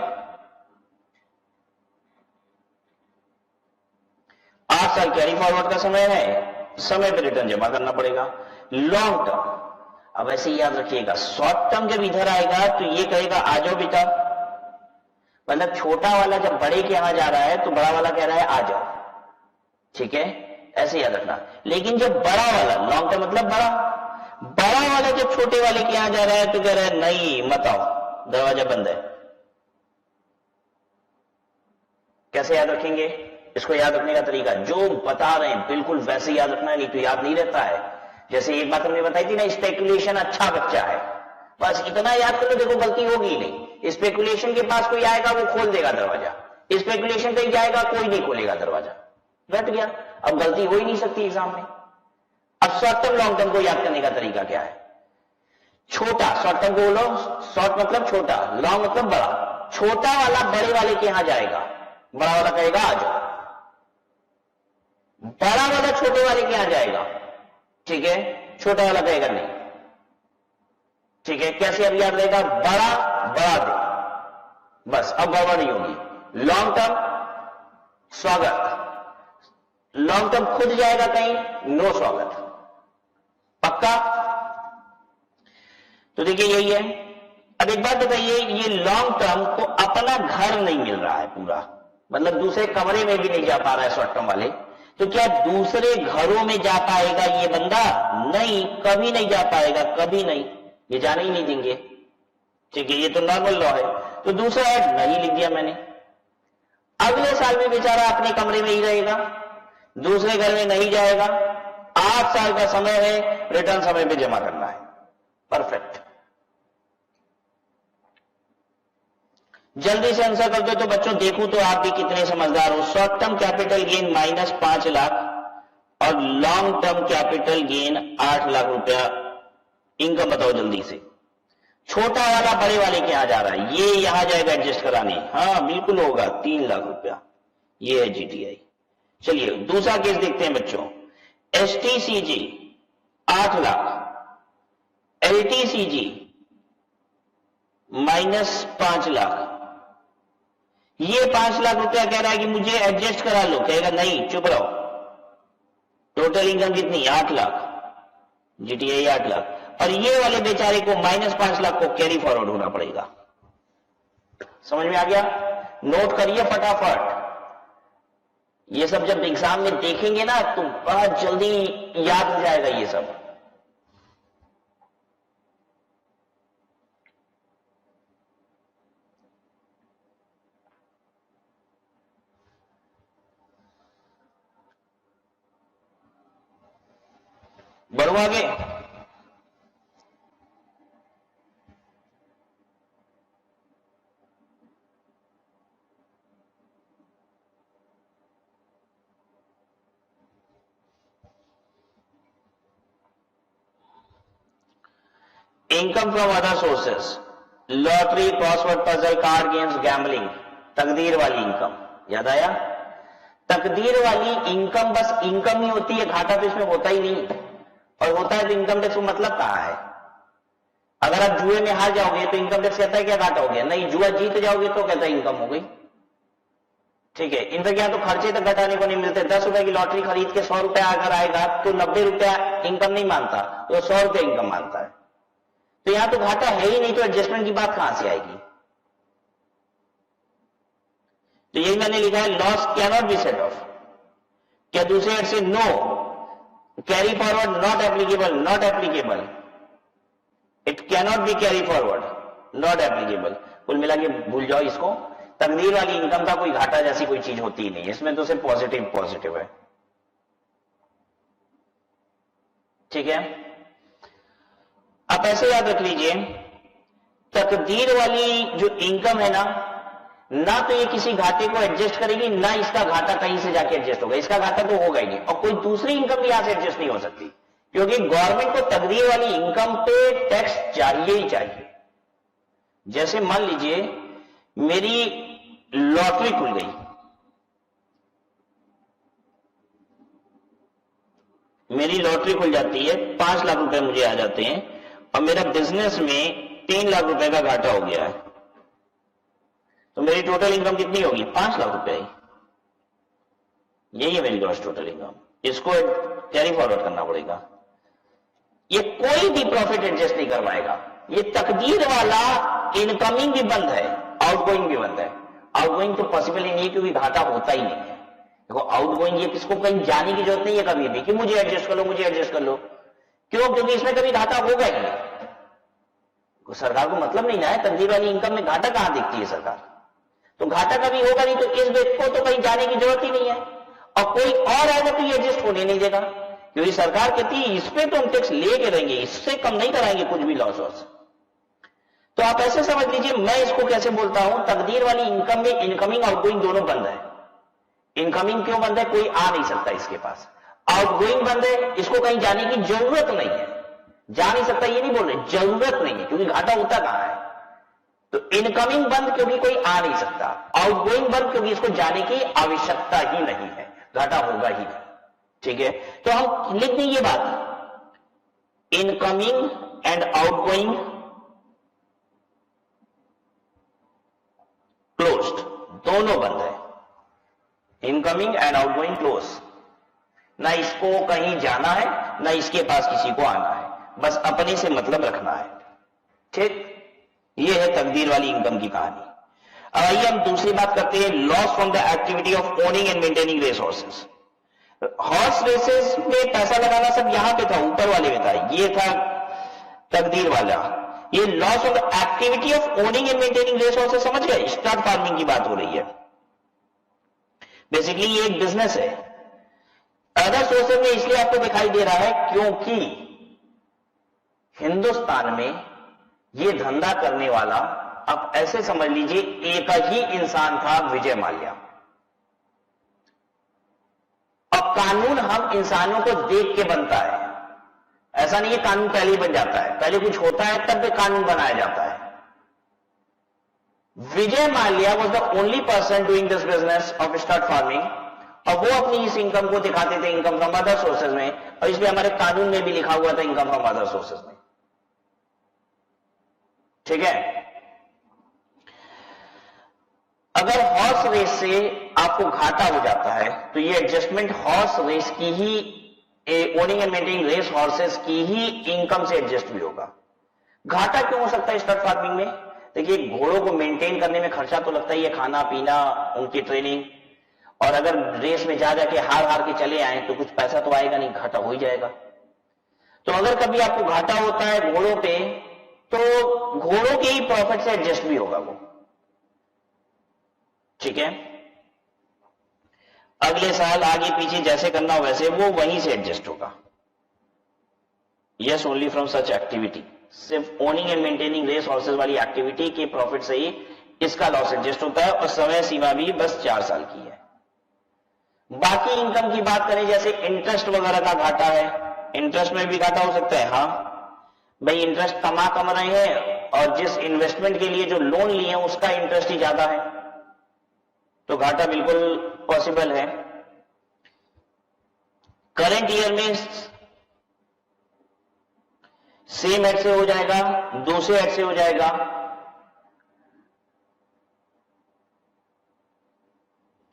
8 साल कैरी फॉरवर्ड का समय है, समय पे रिटर्न जमा करना पड़ेगा। लॉन्ग टर्म, अब ऐसे याद रखिएगा, शॉर्ट टर्म जब इधर आएगा तो ये कहेगा आ जाओ बेटा, मतलब छोटा वाला जब बड़े के यहां जा रहा है तो बड़ा वाला कह रहा है आ जाओ। ठीक है, ऐसे याद रखना। लेकिन जब बड़ा वाला, लॉन्ग टर्म मतलब बड़ा वाला जब छोटे वाले के यहां जा रहा है तो कह रहा है नहीं मत आओ, दरवाजा बंद है। कैसे याद रखेंगे इसको? याद रखने का तरीका जो बता रहे हैं बिल्कुल वैसे याद रखना है, नहीं तो याद नहीं रहता है। जैसे एक बात हमने बताई थी ना, स्पेकुलेशन अच्छा बच्चा है, बस इतना याद कर लो, देखो गलती होगी ही नहीं। स्पेकुलेशन के पास कोई आएगा वो खोल देगा दरवाजा, स्पेकुलेशन कहीं जाएगा कोई नहीं खोलेगा दरवाजा। घट गया, अब गलती हो ही नहीं सकती एग्जाम में। अब शॉर्ट टर्म लॉन्ग टर्म को याद करने का तरीका क्या है? छोटा, शॉर्ट टर्म को बोलो, शॉर्ट मतलब छोटा, लॉन्ग मतलब बड़ा। छोटा वाला बड़े वाले के यहां जाएगा, बड़ा वाला कहेगा आ जाओ, बड़ा वाला छोटे वाले के यहां जाएगा, ठीक है, छोटा वाला कहेगा नहीं, ठीक है। कैसे अब याद रहेगा? बड़ा बड़ा दे, बस अब गड़बड़ नहीं होगी। लॉन्ग टर्म स्वागत, लॉन्ग टर्म खुद जाएगा कहीं, नो स्वागत, पक्का? तो देखिए यही है। अब एक बात बताइए, ये लॉन्ग टर्म को अपना घर नहीं मिल रहा है पूरा, मतलब दूसरे कमरे में भी नहीं जा पा रहा है शॉर्ट टर्म वाले, तो क्या दूसरे घरों में जा पाएगा ये बंदा? नहीं, कभी नहीं जा पाएगा, कभी नहीं, ये जाने ही नहीं देंगे, ठीक है, ये तो नॉर्मल लॉ है। तो दूसरा ऐड नहीं लिख दिया मैंने। अगले साल में बेचारा अपने कमरे में ही रहेगा, दूसरे घर में नहीं जाएगा, 8 साल का समय है, रिटर्न समय पे जमा करना है, परफेक्ट। जल्दी से आंसर कर दो तो बच्चों देखूं तो आप भी कितने समझदार हो। Short term capital gain minus 5 lakh और long term capital gain 8 lakh रुपया। इनकम बताओ जल्दी से। छोटा वाला बड़े वाले के यहां जा रहा है, ये यहां जाएगा एडजस्ट कराने, हाँ बिल्कुल होगा, 3 लाख रुपया, ये है जीटीआई। चलिए दूसरा केस देखते हैं बच्चों। STCG 8 lakh, LTCG minus 5 lakh. ये 5 लाख रुपया कह रहा है कि मुझे एडजस्ट करा लो, कहेगा नहीं चुप रहो। टोटल इनकम कितनी? 8 लाख, जीटीआई 8 लाख, और ये वाले बेचारे को माइनस 5 लाख को कैरी फॉरवर्ड होना पड़ेगा। समझ में आ गया? नोट करिए फटाफट, ये सब जब एग्जाम में देखेंगे ना तो बहुत जल्दी याद हो जाएगा ये सब। बढ़ो आगे। Income from other sources, lottery, crossword puzzle, card games, gambling. तकदीर वाली इनकम, याद आया? तकदीर वाली इनकम बस इनकम ही होती है, घाटा तो इसमें होता ही नहीं, और होता है तो इनकम टैक्स को मतलब कहां है? अगर आप जुए में हार जाओगे तो इनकम टैक्स कहता है क्या घाटा हो गया? नहीं, जुआ जीत जाओगे तो कहता है इनकम हो गई, ठीक है। इनफैक्ट यहां तो खर्चे तक घटाने को नहीं मिलते। 10 रुपए की लॉटरी खरीद के 100 रुपया अगर आएगा तो 90 रुपया इनकम नहीं मानता, तो 100 रुपया इनकम मानता है। तो यहां तो घाटा है ही नहीं, तो एडजस्टमेंट की बात कहां से आएगी? तो यही मैंने लिखा है, loss cannot be set off. क्या दूसरे एड से? No, carry forward not applicable, not applicable, it cannot be carry forward, not applicable. कुल मिला के भूल जाओ इसको। तकदीर वाली इनकम का कोई घाटा जैसी कोई चीज होती ही नहीं, इसमें तो सिर्फ पॉजिटिव पॉजिटिव है, ठीक है। आप ऐसे याद रख लीजिए, तकदीर वाली जो इनकम है ना तो ये किसी घाटे को एडजस्ट करेगी, ना इसका घाटा कहीं से जाके एडजस्ट होगा, इसका घाटा तो होगा ही नहीं, और कोई दूसरी इनकम भी यहां से एडजस्ट नहीं हो सकती, क्योंकि गवर्नमेंट को तकदीर वाली इनकम पे टैक्स चाहिए ही चाहिए। जैसे मान लीजिए मेरी लॉटरी खुल गई, मेरी लॉटरी खुल जाती है, 5 लाख रुपए मुझे आ जाते हैं, और मेरा बिजनेस में 3 लाख रुपए का घाटा हो गया है, तो मेरी टोटल इनकम कितनी होगी? 5 लाख रुपए। यही है मेरी ग्रॉस टोटल इनकम, इसको कैरी फॉरवर्ड करना पड़ेगा। ये कोई भी प्रॉफिट एडजस्ट नहीं कर पाएगा। ये तकदीर वाला इनकमिंग भी बंद है, आउटगोइंग भी बंद है। आउटगोइंग तो पॉसिबल ही नहीं, क्योंकि घाटा होता ही नहीं है। देखो आउटगोइंग ये किसको कहीं जाने की जरूरत नहीं है कभी भी कि मुझे एडजस्ट कर लो, मुझे एडजस्ट कर लो। क्यों? क्योंकि इसमें कभी घाटा होगा ही नहीं। सरकार को मतलब नहीं ना है, तकदीर वाली इनकम में घाटा कहां देखती है सरकार? तो घाटा कभी होगा नहीं, तो इस व्यक्ति को तो कहीं जाने की जरूरत ही नहीं है, और कोई और आएगा तो ये एडजस्ट होने नहीं देगा, क्योंकि सरकार कहती है इस पे तो हम टैक्स लेके रहेंगे, इससे कम नहीं कराएंगे कुछ भी लॉस वॉस। तो आप ऐसे समझ लीजिए, मैं इसको कैसे बोलता हूं, तकदीर वाली इनकम में इनकमिंग आउटगोइंग दोनों बंद है। इनकमिंग क्यों बंद है? कोई आ नहीं सकता इसके पास। आउटगोइंग बंद है, इसको कहीं जाने की जरूरत नहीं है, जा नहीं सकता ये नहीं बोल रहे, जरूरत नहीं है, क्योंकि घाटा होता कहां है। तो इनकमिंग बंद क्योंकि कोई आ नहीं सकता, आउटगोइंग बंद क्योंकि इसको जाने की आवश्यकता ही नहीं है, घाटा होगा ही नहीं। ठीक है, तो हम लिख दें ये बात, इनकमिंग एंड आउटगोइंग क्लोज्ड, दोनों बंद है, इनकमिंग एंड आउटगोइंग क्लोज। ना इसको कहीं जाना है, ना इसके पास किसी को आना है, बस अपने से मतलब रखना है। ठीक, ये है तकदीर वाली इनकम की कहानी। अब आइए हम दूसरी बात करते हैं, loss from the activity of owning and maintaining race horses. Horse races में पैसा लगाना सब यहां पे था, ऊपर वाले में था, ये था तकदीर वाला। ये loss of the activity of owning and maintaining race horses, समझ गए? स्टड फार्मिंग की बात हो रही है। बेसिकली ये एक बिजनेस है। अदर सोर्सेज में इसलिए आपको दिखाई दे रहा है क्योंकि हिंदुस्तान में ये धंधा करने वाला, आप ऐसे समझ लीजिए, एक ही इंसान था, विजय माल्या। अब कानून हम इंसानों को देख के बनता है, ऐसा नहीं है कानून पहले ही बन जाता है, पहले कुछ होता है तब भी कानून बनाया जाता है। Vijay Mallya was the only person doing this business of stud farming, और वो अपनी इस इनकम को दिखाते थे इनकम फ्रॉम अदर सोर्सेज में, और इसलिए हमारे कानून में भी लिखा हुआ था इनकम फ्रॉम अदर सोर्सेज में। ठीक है, अगर हॉर्स रेस से आपको घाटा हो जाता है तो ये एडजस्टमेंट हॉर्स रेस की ही, owning and maintaining race horses की ही इनकम से एडजस्ट भी होगा। घाटा क्यों हो सकता है स्टड फार्मिंग में? देखिए, घोड़ों को मेंटेन करने में खर्चा तो लगता ही है, खाना पीना, उनकी ट्रेनिंग, और अगर रेस में जा जाके हार के चले आए तो कुछ पैसा तो आएगा नहीं, घाटा हो ही जाएगा। तो अगर कभी आपको घाटा होता है घोड़ों पे, तो घोड़ों के ही प्रॉफिट से एडजस्ट भी होगा वो। ठीक है, अगले साल आगे पीछे जैसे करना हो वैसे वो वहीं से एडजस्ट होगा। Yes, only from such activity, सिर्फ owning and maintaining race horses वाली एक्टिविटी के प्रॉफिट से ही इसका लॉस एडजस्ट होता है, और समय सीमा भी बस 4 साल की है। बाकी इनकम की बात करें, जैसे इंटरेस्ट वगैरह का घाटा है, इंटरेस्ट में भी घाटा हो सकता है। हाँ भाई, इंटरेस्ट कम रहे हैं, और जिस इन्वेस्टमेंट के लिए जो लोन लिए हैं उसका इंटरेस्ट ही ज्यादा है, तो घाटा बिल्कुल पॉसिबल है। करंट ईयर में सेम हेड से हो जाएगा, दूसरे हेड से हो जाएगा।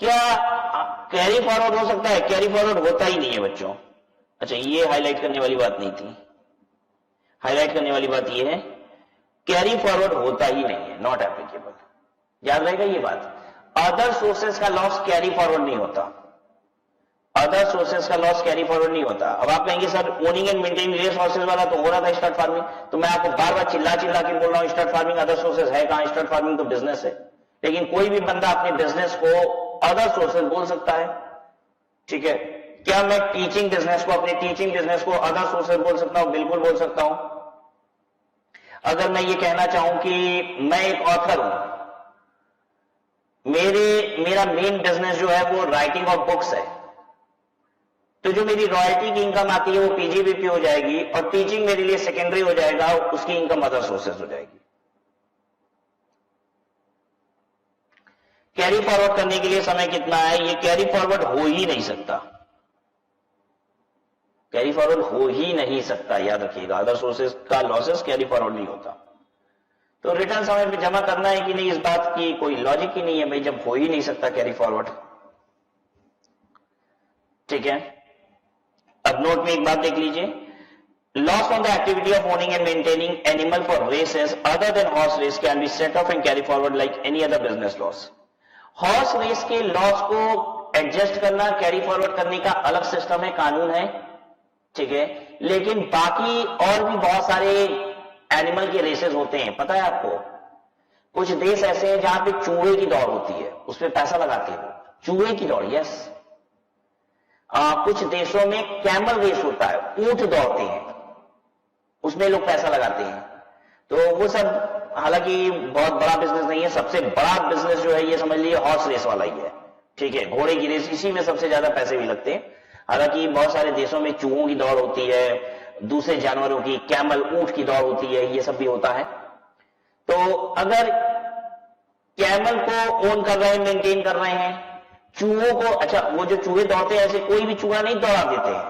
क्या कैरी फॉरवर्ड हो सकता है? कैरी फॉरवर्ड होता ही नहीं है बच्चों। अच्छा, ये हाईलाइट करने वाली बात नहीं थी, हाईलाइट करने वाली बात ये है, कैरी फॉरवर्ड होता ही नहीं है, नॉट एप्लीकेबल, याद रहेगा ये बात। अदर सोर्सेस का लॉस कैरी फॉरवर्ड नहीं होता, अदर सोर्सेस का लॉस कैरी फॉरवर्ड नहीं होता। अब आप कहेंगे sir owning and maintaining race horses वाला तो हो रहा था स्टड फार्मिंग, तो मैं आपको बार बार चिल्ला के बोल रहा हूं स्टड फार्मिंग अदर सोर्सेस है कहां? स्टड फार्मिंग तो बिजनेस है, लेकिन कोई भी बंदा अपने बिजनेस को अदर सोर्सेस बोल सकता है। ठीक है, क्या मैं टीचिंग बिजनेस को, अपने टीचिंग बिजनेस को अदर सोर्सेस बोल सकता हूं? बिल्कुल बोल सकता हूं। अगर मैं ये कहना चाहूं कि मैं एक ऑथर हूं, मेरा मेन बिजनेस जो है वो राइटिंग ऑफ बुक्स है, तो जो मेरी रॉयल्टी की इनकम आती है वो पीजीबीपी हो जाएगी, और टीचिंग मेरे लिए सेकेंडरी हो जाएगा, उसकी इनकम अदर सोर्सेस हो जाएगी। कैरी फॉरवर्ड करने के लिए समय कितना है? ये कैरी फॉरवर्ड हो ही नहीं सकता, कैरी फॉरवर्ड हो ही नहीं सकता, याद रखिएगा। अदर सोर्सेस का लॉसेस कैरी फॉरवर्ड नहीं होता। तो रिटर्न समय पे जमा करना है कि नहीं, इस बात की कोई लॉजिक ही नहीं है भाई, जब हो ही नहीं सकता कैरी फॉरवर्ड। ठीक है, अब नोट में एक बात देख लीजिए, loss on the activity of owning and maintaining animal for races other than horse race can be set off and carry forward like any other business loss. Horse race के loss को adjust करना, carry forward करने का अलग system है, कानून है। ठीक है, लेकिन बाकी और भी बहुत सारे एनिमल के रेसेस होते हैं, पता है आपको? कुछ देश ऐसे हैं जहां पे चूहे की दौड़ होती है, उस पर पैसा लगाते हो, चूहे की दौड़, यस। कुछ देशों में कैमल रेस होता है, ऊंट दौड़ते हैं, उसमें लोग पैसा लगाते हैं। तो वो सब हालांकि बहुत बड़ा बिजनेस नहीं है, सबसे बड़ा बिजनेस जो है ये समझ लीजिए हॉर्स रेस वाला ही है। ठीक है, घोड़े की रेस, इसी में सबसे ज्यादा पैसे भी लगते हैं। हालांकि बहुत सारे देशों में चूहों की दौड़ होती है, दूसरे जानवरों की, कैमल, ऊंट की दौड़ होती है, ये सब भी होता है। तो अगर कैमल को ओन कर रहे हैं, मेंटेन कर रहे हैं, चूहों को, अच्छा वो जो चूहे दौड़ते हैं ऐसे कोई भी चूहा नहीं दौड़ा देते हैं,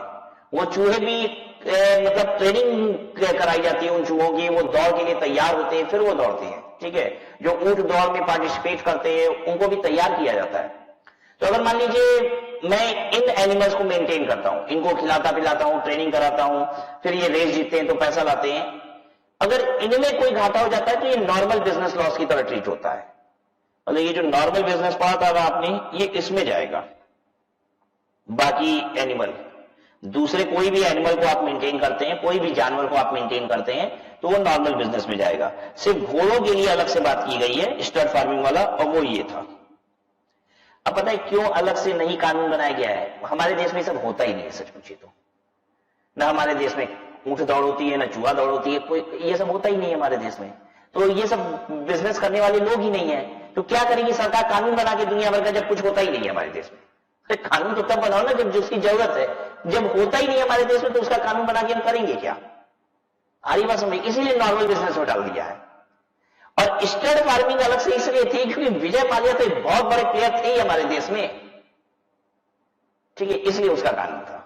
वो चूहे भी मतलब ट्रेनिंग कराई जाती है उन चूहों की, वो दौड़ के लिए तैयार होते हैं, फिर वो दौड़ते हैं। ठीक है, जो ऊंट दौड़ में पार्टिसिपेट करते हैं उनको भी तैयार किया जाता है। तो अगर मान लीजिए मैं इन एनिमल्स को मेंटेन करता हूं, इनको खिलाता पिलाता हूं, ट्रेनिंग कराता हूं, फिर ये रेस जीतते हैं तो पैसा लाते हैं, अगर इनमें कोई घाटा हो जाता है तो ये नॉर्मल बिजनेस लॉस की तरह ट्रीट होता है। मतलब ये जो नॉर्मल बिजनेस पढ़ा था आपने, ये इसमें जाएगा। बाकी एनिमल, दूसरे कोई भी एनिमल को आप मेंटेन करते हैं, कोई भी जानवर को आप मेंटेन करते हैं, तो वो नॉर्मल बिजनेस में जाएगा। सिर्फ घोड़ों के लिए अलग से बात की गई है स्टड फार्मिंग वाला, और वो ये था। अब पता है क्यों अलग से नहीं कानून बनाया गया है? हमारे देश में सब होता ही नहीं है, सच पूछिए तो। ना हमारे देश में ऊंट दौड़ होती है, ना चूहा दौड़ होती है, कोई ये सब होता ही नहीं है हमारे देश में। तो ये सब बिजनेस करने वाले लोग ही नहीं है, तो क्या करेगी सरकार? कानून बना के दुनिया भर का, जब कुछ होता ही नहीं है हमारे देश में। अरे कानून तो तब बनाओ ना जब जिसकी जरूरत है, जब होता ही नहीं है हमारे देश में तो उसका कानून बना के हम करेंगे क्या? आ रही बात समझ? इसीलिए नॉर्मल बिजनेस में डाल दिया है। और स्टेट फार्मिंग अलग से इसलिए थी क्योंकि विजय माल्या तो एक बहुत बड़े प्लेयर थे ही हमारे देश में, ठीक है, इसलिए उसका कानून था।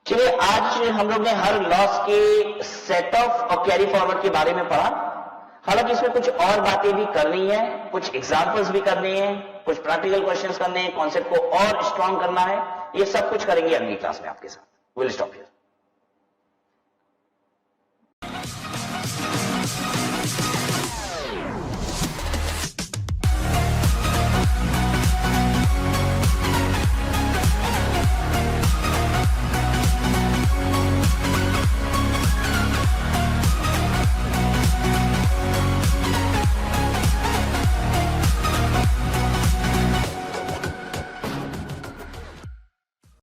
चलिए, आज हम लोग ने हर लॉस के सेट ऑफ और कैरी फॉरवर्ड के बारे में पढ़ा। हालांकि इसमें कुछ और बातें भी करनी है, कुछ एग्जाम्पल्स भी करने हैं, कुछ प्रैक्टिकल क्वेश्चंस करने हैं, कॉन्सेप्ट को और स्ट्रांग करना है, ये सब कुछ करेंगे अगली क्लास में आपके साथ। Will stop here.